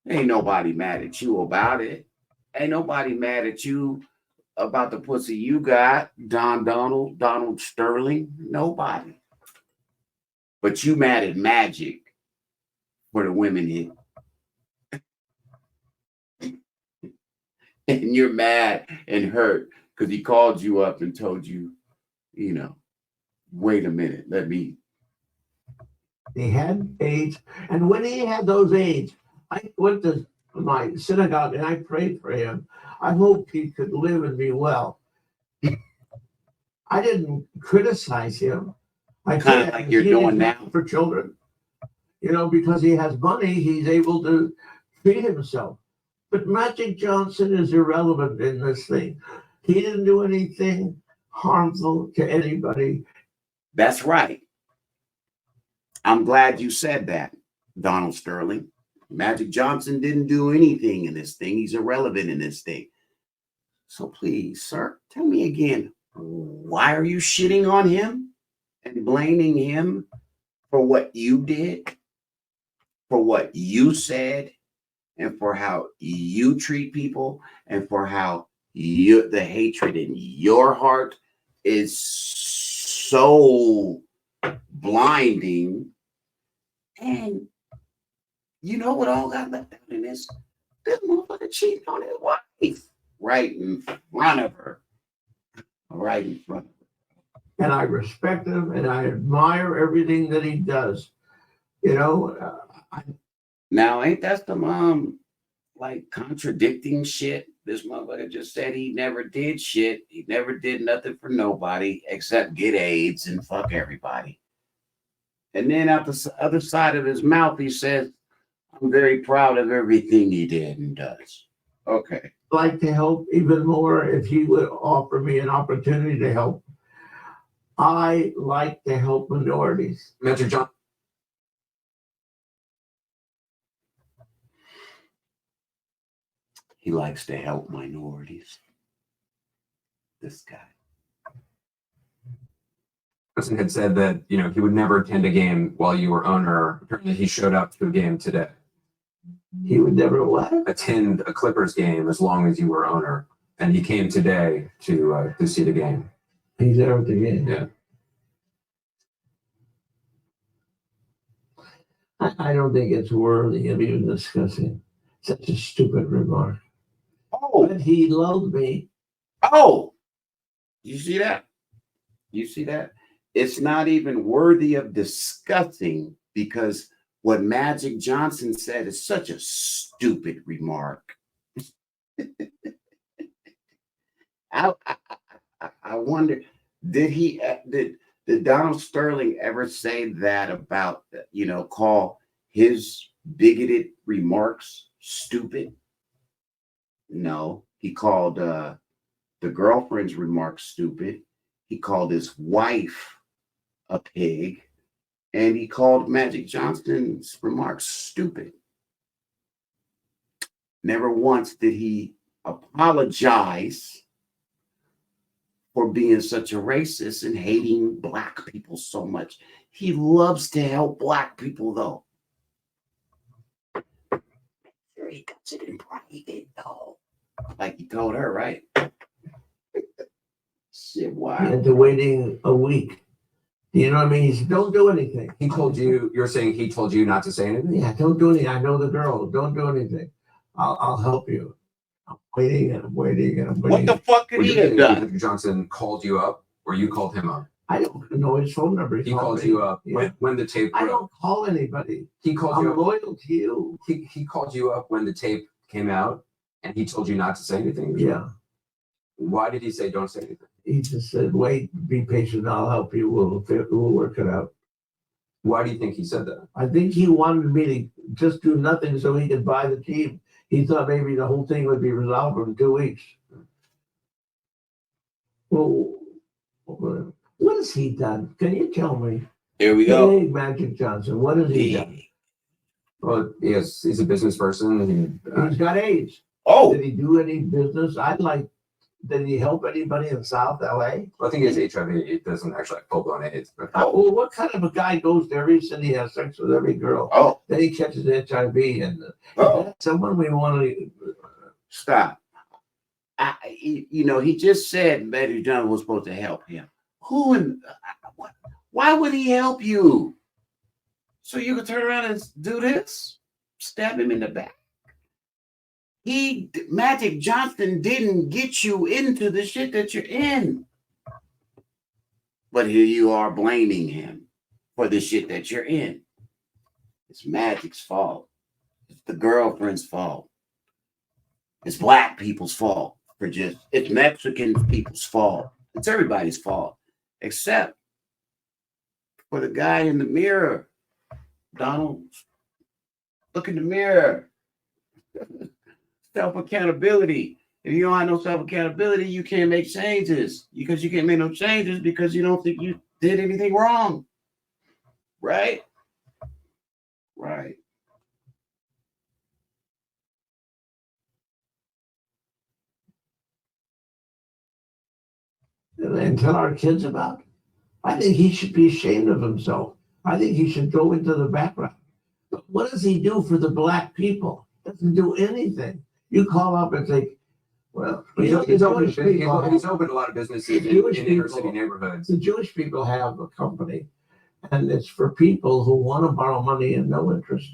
Ain't nobody mad at you about it. Ain't nobody mad at you about the pussy you got, Donald Sterling. Nobody. But you mad at Magic for the women here. And you're mad and hurt because he called you up and told you, wait a minute, let me. He had AIDS. And when he had those AIDS, I went to my synagogue and I prayed for him. I hoped he could live and be well. I didn't criticize him. I Kinda said, like you're he doing is now. for children. You know, because he has money, he's able to feed himself. But Magic Johnson is irrelevant in this thing. He didn't do anything harmful to anybody. That's right. I'm glad you said that, Donald Sterling. Magic Johnson didn't do anything in this thing. He's irrelevant in this thing. So please, sir, tell me again, why are you shitting on him and blaming him for what you did, for what you said, and for how you treat people, and for how the hatred in your heart is so blinding? And you know what all got left out in this? This motherfucker cheating on his wife right in front of her. Right in front of her. And I respect him and I admire everything that he does. You know, Now, ain't that some like contradicting shit? This motherfucker just said he never did shit. He never did nothing for nobody except get AIDS and fuck everybody. And then out the other side of his mouth, he says, I'm very proud of everything he did and does. Okay. like to help even more if he would offer me an opportunity to help. I like to help minorities. Magic John. He likes to help minorities. This guy. Johnson had said that, you know, he would never attend a game while you were owner. Apparently he showed up to a game today. He would never what? Attend a Clippers game as long as you were owner. And he came today to see the game. He's there at the game. Yeah. I don't think it's worthy of even discussing such a stupid remark. Oh, But he loved me. oh, you see that? You see that? It's not even worthy of discussing because what Magic Johnson said is such a stupid remark. I wonder, did Donald Sterling ever say that about, call his bigoted remarks stupid? No, he called the girlfriend's remarks stupid. He called his wife a pig, and he called Magic Johnson's remarks stupid. Never once did he apologize for being such a racist and hating Black people so much. He loves to help Black people, though. Sure, he does it in private, though. Like he told her, right? Shit, wow. And to waiting a week. You know what I mean? He said, don't do anything. He told you, you're saying he told you not to say anything? Yeah, don't do anything. I know the girl. Don't do anything. I'll help you. I'm waiting and I'm waiting and I'm What waiting. the fuck could Were he you have saying done? Magic Johnson called you up or you called him up? I don't know his phone number. He called me. you up Yeah. when the tape I broke. don't call anybody. He called I'm you up. loyal to you. He called you up when the tape came out and he told you not to say anything? Yeah. Why did he say don't say anything? He just said, wait, be patient. I'll help you. We'll work it out. Why do you think he said that? I think he wanted me to just do nothing so he could buy the team. He thought maybe the whole thing would be resolved in 2 weeks. Well, what has he done? Can you tell me? Here we go. Hey, Magic Johnson, what has he done? Well, he's a business person. He's got AIDS. Oh, Did he do any business? Did he help anybody in South LA? I think he has HIV. It doesn't actually have full-blown AIDS. But Well, what kind of a guy goes to every city, has sex with every girl? oh, Then he catches HIV, and oh. that's someone we want to. Stop. He just said Magic Johnson was supposed to help him. Who and what? Why would he help you? So you could turn around and do this? Stab him in the back? Magic Johnson didn't get you into the shit that you're in. But here you are blaming him for the shit that you're in. It's Magic's fault. It's the girlfriend's fault. It's Black people's fault. It's Mexican people's fault. It's everybody's fault, except for the guy in the mirror. Donald, look in the mirror. Self accountability. If you don't have no self accountability, you can't make changes. Because you can't make no changes because you don't think you did anything wrong. Right? Right. And tell our kids about. I think he should be ashamed of himself. I think he should go into the background. But what does he do for the black people? Doesn't do anything. You call up and say, well, He's the opened Jewish people, a lot of businesses The Jewish in inner people- city neighborhoods. the Jewish people have a company, and it's for people who want to borrow money and no interest.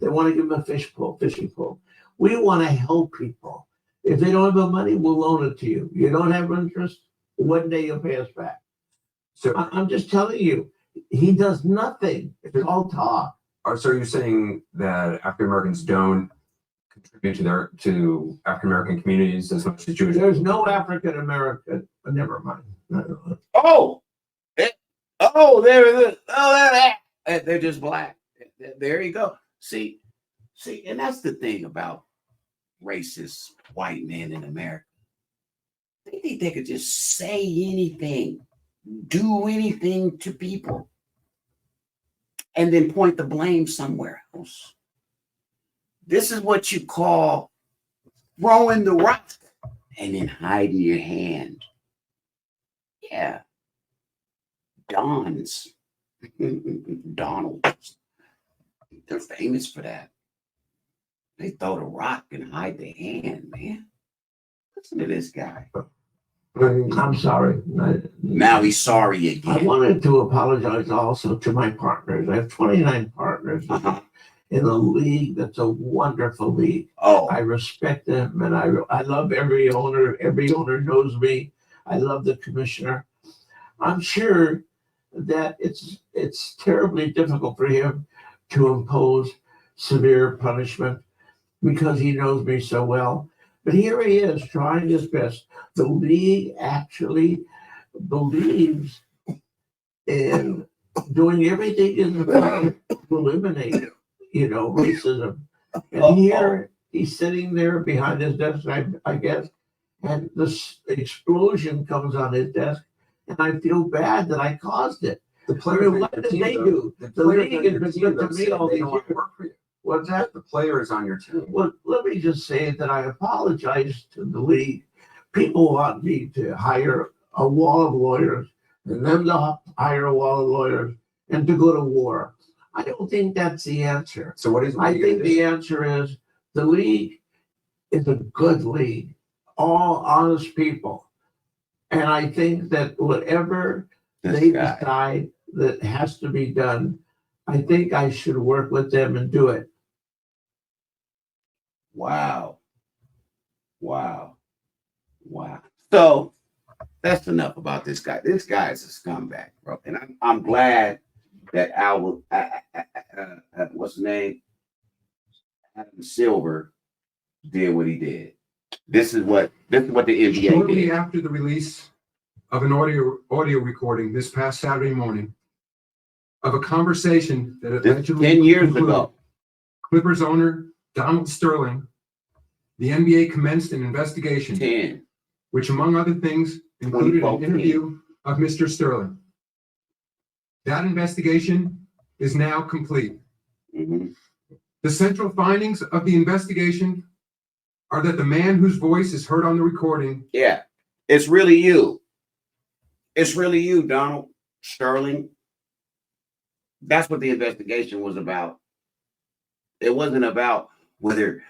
They want to give them a fishing pole. We want to help people. If they don't have the money, we'll loan it to you. You don't have interest, one day you'll pay us back. So, I'm just telling you, he does nothing. It's all talk. so you're saying that African Americans don't contribute to African American communities as much as Jewish? There's no African American, never mind. Oh, there it is. Oh, they're just black. There you go. See, and that's the thing about racist white men in America. They think they could just say anything, do anything to people, and then point the blame somewhere else. This is what you call throwing the rock and then hiding your hand. Yeah. Donalds. They're famous for that. They throw the rock and hide their hand, man. Listen to this guy. I'm sorry. Now he's sorry I again. wanted to apologize also to my partners. I have 29 partners Uh-huh. in a league that's a wonderful league. Oh, I respect them, and I love every owner. Every owner knows me. I love the commissioner. I'm sure that it's terribly difficult for him to impose severe punishment because he knows me so well. But here he is trying his best. The league actually believes in doing everything in the power to eliminate, racism. And here he's sitting there behind his desk, I guess, and this explosion comes on his desk, and I feel bad that I caused it. The players, What did they do? The league has been good to me all these years. work for you. What's that? The players on your team. Well, let me just say that I apologize to the league. People want me to hire a wall of lawyers and them to hire a wall of lawyers and to go to war. I don't think that's the answer. So what I are you think gonna do? the answer is the league is a good league, all honest people. And I think that whatever they decide that has to be done, I think I should work with them and do it. wow. So that's enough about this guy. This guy is a scumbag, bro. And I'm glad that what's his name? Adam Silver did what he did. This is what the NBA Shortly did. after the release of an audio recording this past Saturday morning of a conversation that This allegedly 10 years included ago. Clippers owner Donald Sterling, the NBA commenced an investigation, 10. which among other things included an 2014. interview of Mr. Sterling. That investigation is now complete. Mhm. The central findings of the investigation are that the man whose voice is heard on the recording Yeah. It's really you. It's really you, Donald Sterling. That's what the investigation was about. It wasn't about whether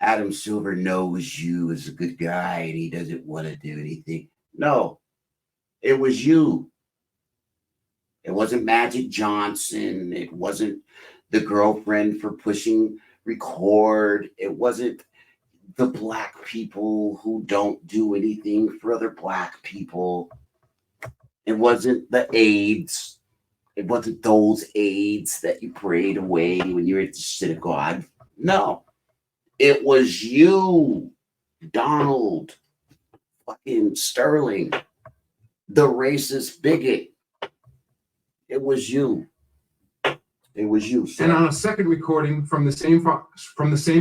Adam Silver knows you as a good guy and he doesn't want to do anything. No, it was you. It wasn't Magic Johnson. It wasn't the girlfriend for pushing record. It wasn't the black people who don't do anything for other black people. It wasn't the AIDS. It wasn't those AIDS that you prayed away when you were at the synagogue. No, it was you, Donald fucking Sterling. the racist bigot. It was you. It was you, sir. And on a second recording from the same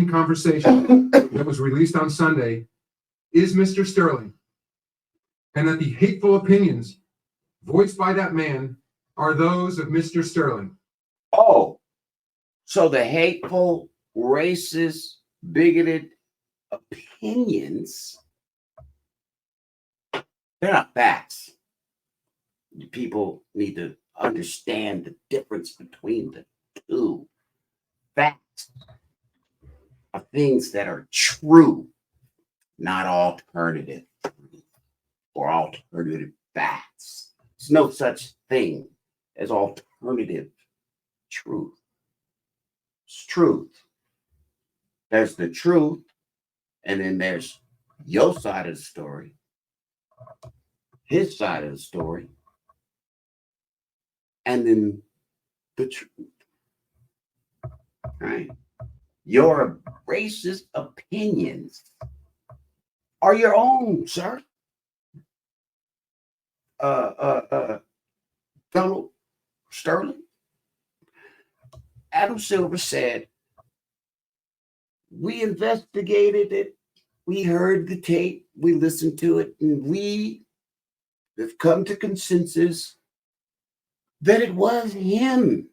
conversation that was released on Sunday is Mr. Sterling, and that the hateful opinions voiced by that man are those of Mr. Sterling. Oh, so the hateful, racist, bigoted opinions, they're not facts. People need to understand the difference between the two. Facts are things that are true, not alternative or alternative facts. There's no such thing as alternative truth. It's truth. There's the truth, and then there's your side of the story, his side of the story, and then the truth. Right? Your racist opinions are your own, sir. Donald Sterling. Adam Silver said, we investigated it, we heard the tape, we listened to it, and we have come to consensus that it was him,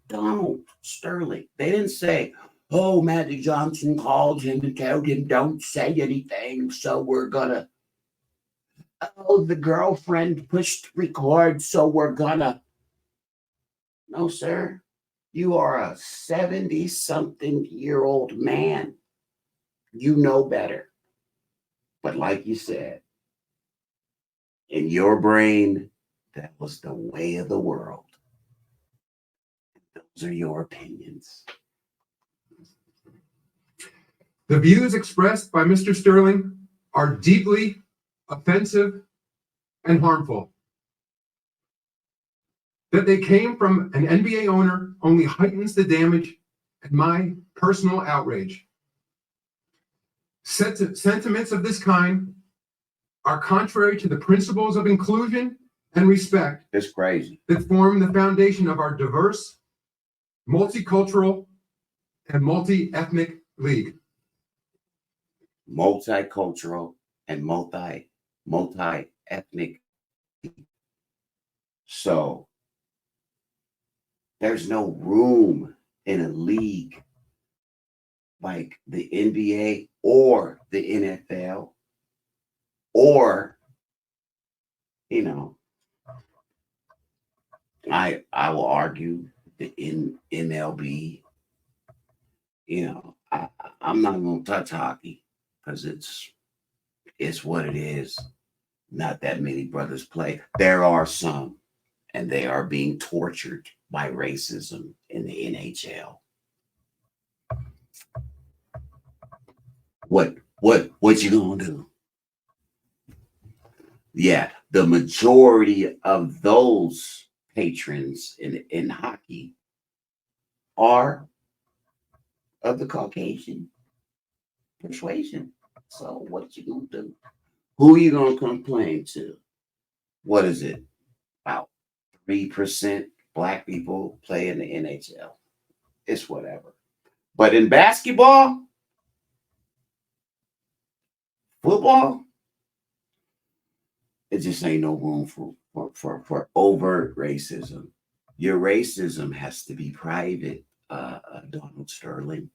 Donald Sterling. They didn't say, oh, Magic Johnson called him and told him don't say anything, so we're gonna, oh, the girlfriend pushed record, so we're gonna. No, sir. You are a 70-something-year-old man. You know better. But like you said, in your brain, that was the way of the world. Those are your opinions. The views expressed by Mr. Sterling are deeply offensive and harmful. That they came from an NBA owner only heightens the damage and my personal outrage. Sentiments of this kind are contrary to the principles of inclusion and respect It's crazy. that form the foundation of our diverse, multicultural, and multi-ethnic league. Multicultural and multi-ethnic. So there's no room in a league like the NBA or the NFL or, I will argue the MLB. I'm not going to touch hockey because it's what it is. Not that many brothers play. There are some, and they are being tortured by racism in the NHL. What you gonna do? Yeah, the majority of those patrons in hockey are of the Caucasian persuasion. So what you gonna do? Who you gonna complain to? What is it? About 3% black people play in the NHL. It's whatever. But in basketball, football, it just ain't no room for overt racism. Your racism has to be private, Donald Sterling,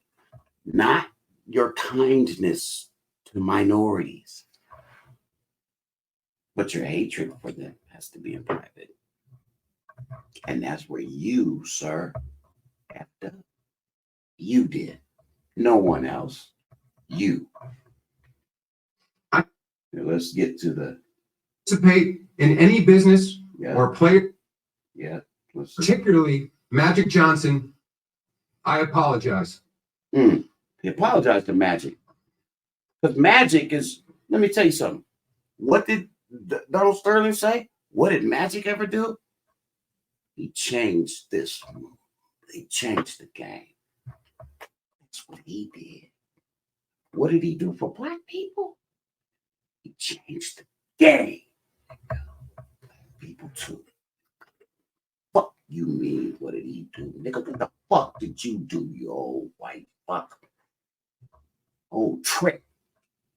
not your kindness to minorities. But your hatred for them has to be in private. And that's where you, sir, effed up. You did. No one else. You. Now let's get to the Participate in any business or play, particularly Magic Johnson, I apologize. He apologized to Magic. Because Magic is, let me tell you something. What did Donald Sterling say? What did Magic ever do? He changed this. He changed the game. That's what he did. What did he do for black people? He changed the game. people too. Fuck you mean? What did he do? Nigga, what the fuck did you do, you old white fuck? Old trick.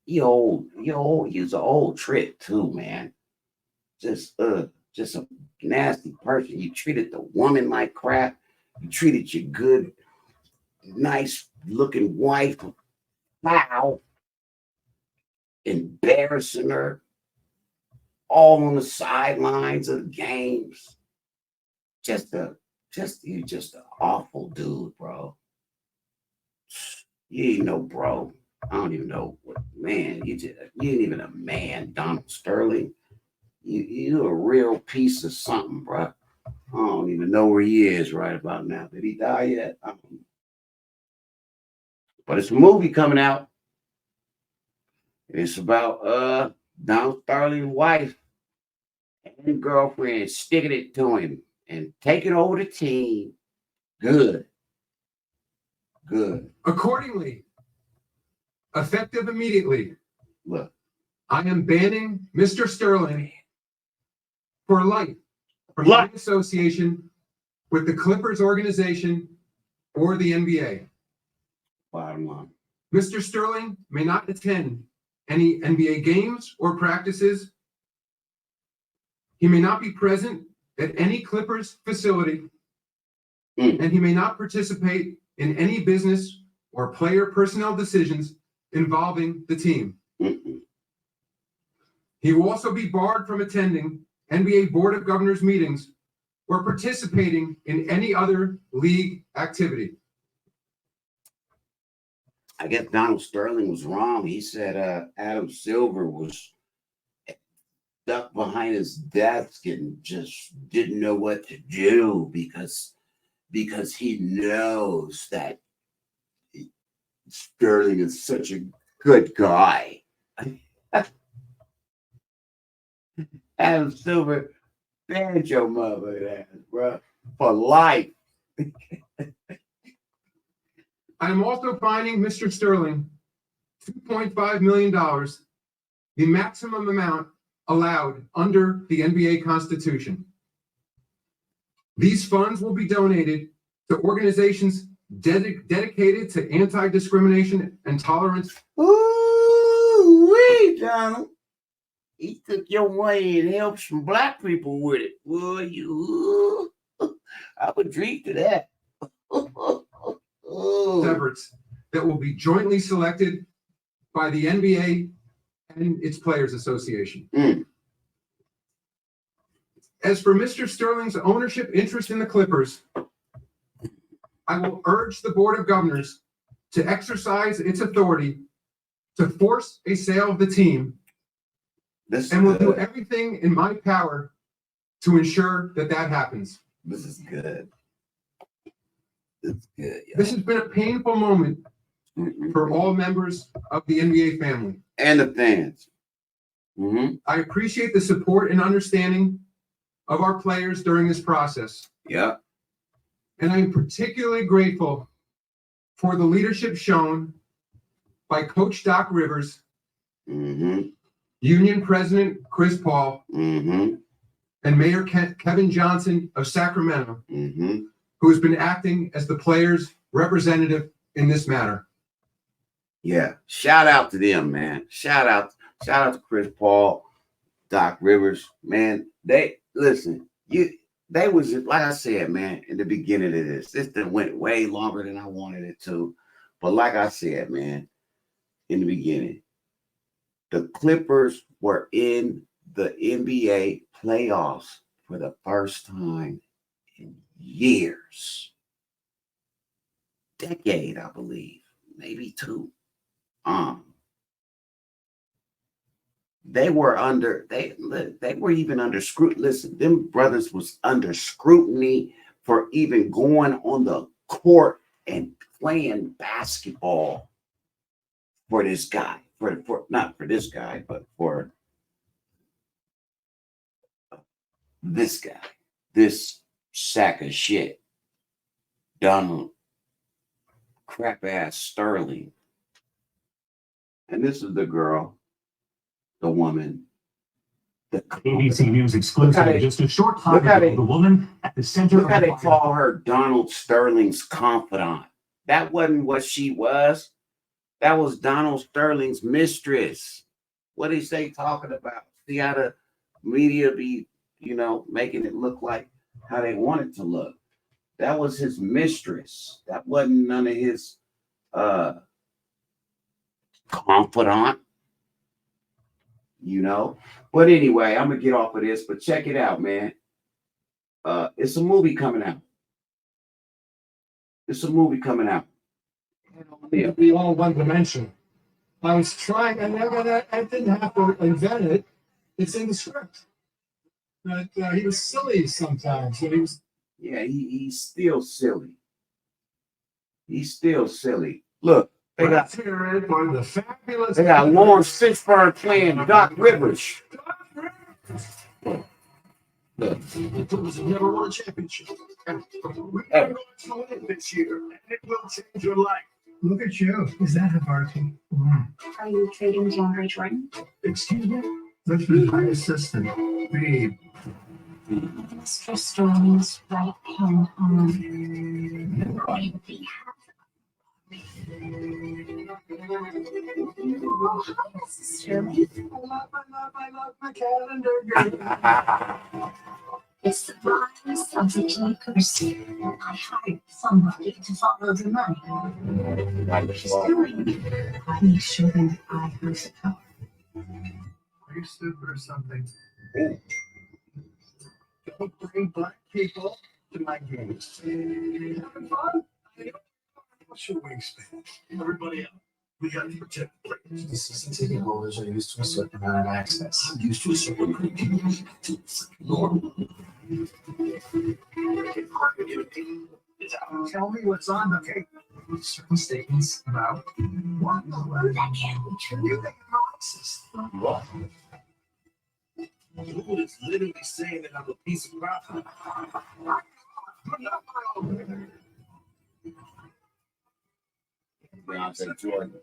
You's an old trick too, man. Just a nasty person. You treated the woman like crap. You treated your good, nice looking wife foul, embarrassing her, all on the sidelines of the games. You're just an awful dude, bro. You ain't no bro. I don't even know what man. You ain't even a man, Donald Sterling. You a real piece of something, bro. I don't even know where he is right about now. Did he die yet? I don't know. But it's a movie coming out. It's about Donald Sterling's wife and girlfriend sticking it to him and taking over the team. Good. Accordingly, effective immediately, Look, I am banning Mr. Sterling for life from Life. any association with the Clippers organization or the NBA. bottom line. Mr. Sterling may not attend any NBA games or practices. He may not be present at any Clippers facility, and he may not participate in any business or player personnel decisions involving the team. He will also be barred from attending NBA Board of Governors meetings or participating in any other league activity. I guess Donald Sterling was wrong. He said Adam Silver was stuck behind his desk and just didn't know what to do because he knows that Sterling is such a good guy. Adam Silver, banned your mother ass, bro, for life. I am also fining Mr. Sterling $2.5 million, the maximum amount allowed under the NBA Constitution. These funds will be donated to organizations dedicated to anti-discrimination and tolerance. Ooh, Donald. He took your money and helped some black people with it. Boy, I would drink to that. Efforts that will be jointly selected by the NBA and its Players Association. As for Mr. Sterling's ownership interest in the Clippers, I will urge the Board of Governors to exercise its authority to force a sale of the team, and will do everything in my power to ensure that happens. This is good. It's good. This has been a painful moment for all members of the NBA family. And the fans. I appreciate the support and understanding of our players during this process. Yeah. And I am particularly grateful for the leadership shown by Coach Doc Rivers, Union President Chris Paul, and Mayor Kevin Johnson of Sacramento, who has been acting as the players' representative in this matter. Yeah. Shout out to them, man. Shout out to Chris Paul, Doc Rivers, man. They listen, they was, like I said, man, in the beginning of this thing went way longer than I wanted it to. But like I said, man, in the beginning, the Clippers were in the NBA playoffs for the first time in years. Decade, I believe, maybe two. They were even under scrutiny. Listen, them brothers was under scrutiny for even going on the court and playing basketball for this guy. For not for this guy, but for this guy, this sack of shit, Donald crap ass Sterling. And this is the girl, the woman ABC News exclusive. they- Just a short time look how ago, they- the woman at the center Look of how the they call her Donald Sterling's confidant. That wasn't what she was. That was Donald Sterling's mistress. What is they talking about? See how the media be, making it look like how they want it to look. That was his mistress. That wasn't none of his confidant. But anyway, I'm gonna get off of this, but check it out, man. It's a movie coming out. It's a movie coming out. To be all one dimensional. I was trying, I didn't have to invent it. It's in the script. But he was silly sometimes. So he was. Yeah, he's still silly. He's still silly. Look, they got The fabulous. Lawrence Fishburne playing Doc Rivers. Look, The Clippers have never won a championship. We're Hey. going to win this year, and it will change your life. Look at you. Is that a party? Are you trading DeAndre Jordan? Excuse me? This is my assistant, Babe. Mr. Sterling's right hand on. Right behalf. Oh, hi, Mrs. Sterling. I love my calendar. It's the rise of the Lakers. I hired somebody to follow the money. Sterling, I make sure that I have the power. Are you stupid or something? Don't bring black people to my games. Having fun? What's your wingspan? Everybody else. We got to protect the players. The season ticket holders are used to a certain amount of access. I'm used to a certain amount of people. Normal. Tell me what's on the cake. Certain statements about What the word that can't be true? You think I'm racist? What? Dude is literally saying that I'm a piece of property. Put up my own. Beyonce Jordan.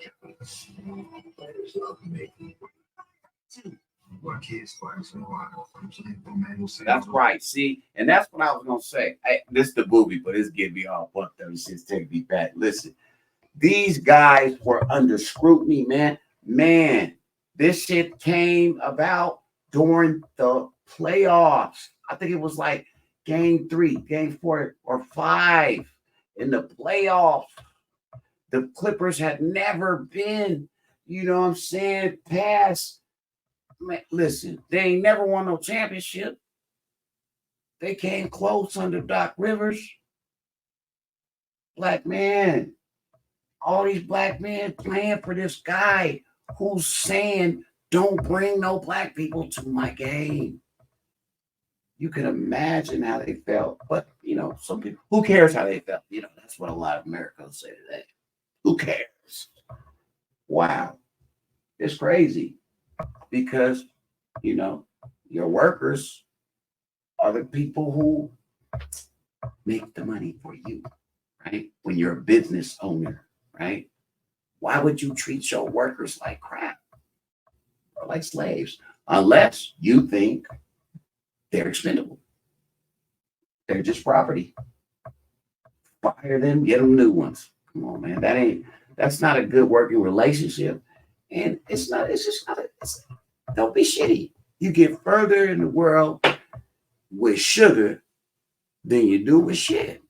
Players love me. What kids players know I'm saying for man who say That's right. See, and that's what I was gonna say. This is the movie, but it's getting me all bucked up. It's taking me back. Listen, these guys were under scrutiny, man. Man, this shit came about during the playoffs. I think it was like game 3, game 4, or 5 in the playoffs. The Clippers had never been, past. Man, listen, they ain't never won no championship. They came close under Doc Rivers. Black man, all these black men playing for this guy who's saying, don't bring no black people to my game. You can imagine how they felt. But, some people, who cares how they felt? That's what a lot of Americans say today. Who cares? Wow. It's crazy because, your workers are the people who make the money for you, right? When you're a business owner, right? Why would you treat your workers like crap or like slaves? Unless you think they're expendable. They're just property. Fire them, get them new ones. Come on, man. That's not a good working relationship. And don't be shitty. You get further in the world with sugar than you do with shit.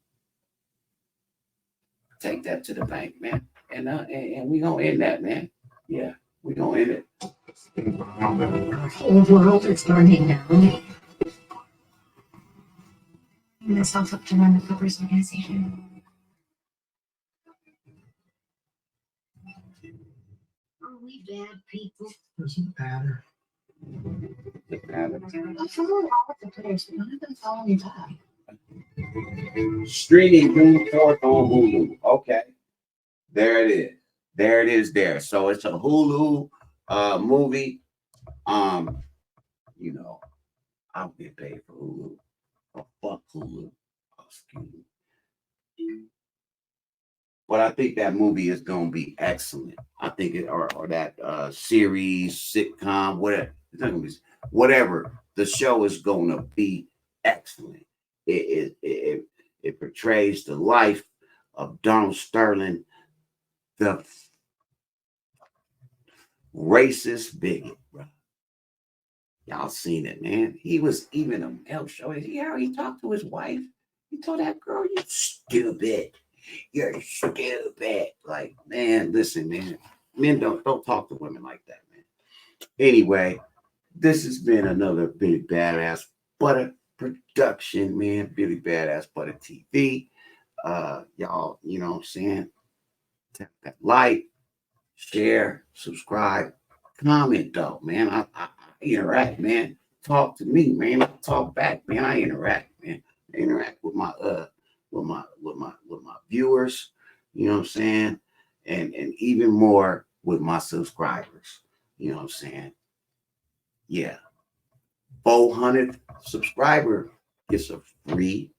Take that to the bank, man. And we gonna end that, man. Yeah, we gonna end it. The whole world is learning now. And myself up to run the Clippers organization. Are we bad people? Doesn't matter. I follow all of the players, but none of them follow me back. Streaming June 4th on Hulu. Okay. There it is. There it is there. So it's a Hulu movie. I'll get paid for Hulu. Oh, fuck Hulu. Oh, excuse me. But I think that movie is gonna be excellent. I think it or that series, sitcom, whatever. It's not gonna be whatever. The show is going to be excellent. It portrays the life of Donald Sterling, the racist bigot, bro. Y'all seen it, man. He was even a male show. See how he talked to his wife? He told that girl, "You stupid. You're stupid." Like, man, listen, man. Men don't talk to women like that, man. Anyway, this has been another Billy Badass Butter production, man. Billy Badass Butter TV. Y'all, you know what I'm saying? Tap that like, share, subscribe, comment though, man. I interact, man. Talk to me, man. I talk back, man. I interact, man. I interact with my viewers, you know what I'm saying? And even more with my subscribers. You know what I'm saying? Yeah. 400 subscriber gets a free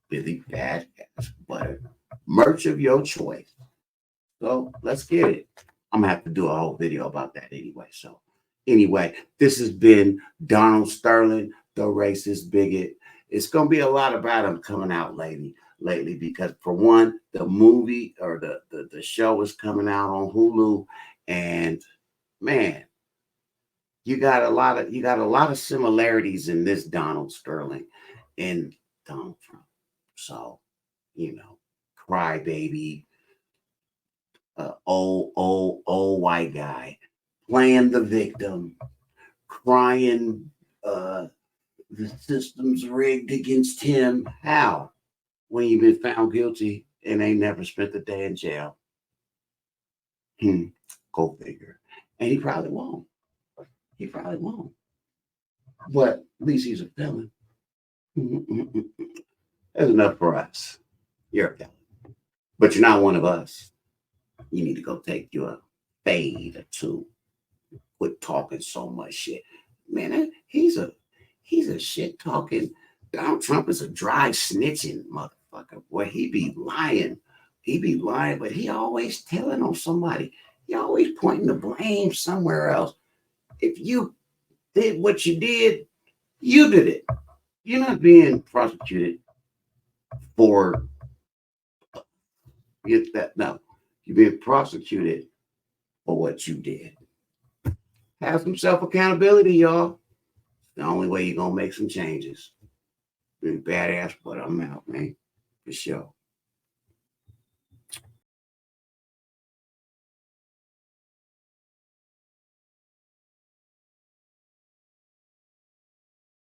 Billy Badass Butter merch of your choice. So let's get it. I'm gonna have to do a whole video about that anyway. So anyway, this has been Donald Sterling, the racist bigot. It's gonna be a lot about him coming out lately because for one, the movie or the show is coming out on Hulu, and man, you got a lot of similarities in this Donald Sterling and Donald Trump. So, you know, crybaby, old white guy playing the victim, crying the system's rigged against him. How? When you've been found guilty and ain't never spent a day in jail. Go figure. And he probably won't. He probably won't. But at least he's a felon. That's enough for us. You're a felon. But you're not one of us. You need to go take your fade or two. Quit talking so much shit. Man, he's a shit talking. Donald Trump is a dry snitching motherfucker. Boy, he be lying. He be lying, but he always telling on somebody. He always pointing the blame somewhere else. If you did what you did, you did it. You're not being prosecuted for get that. No, you're being prosecuted for what you did. Have some self-accountability, y'all. The only way you're gonna make some changes. Really badass, but I'm out, man. For sure.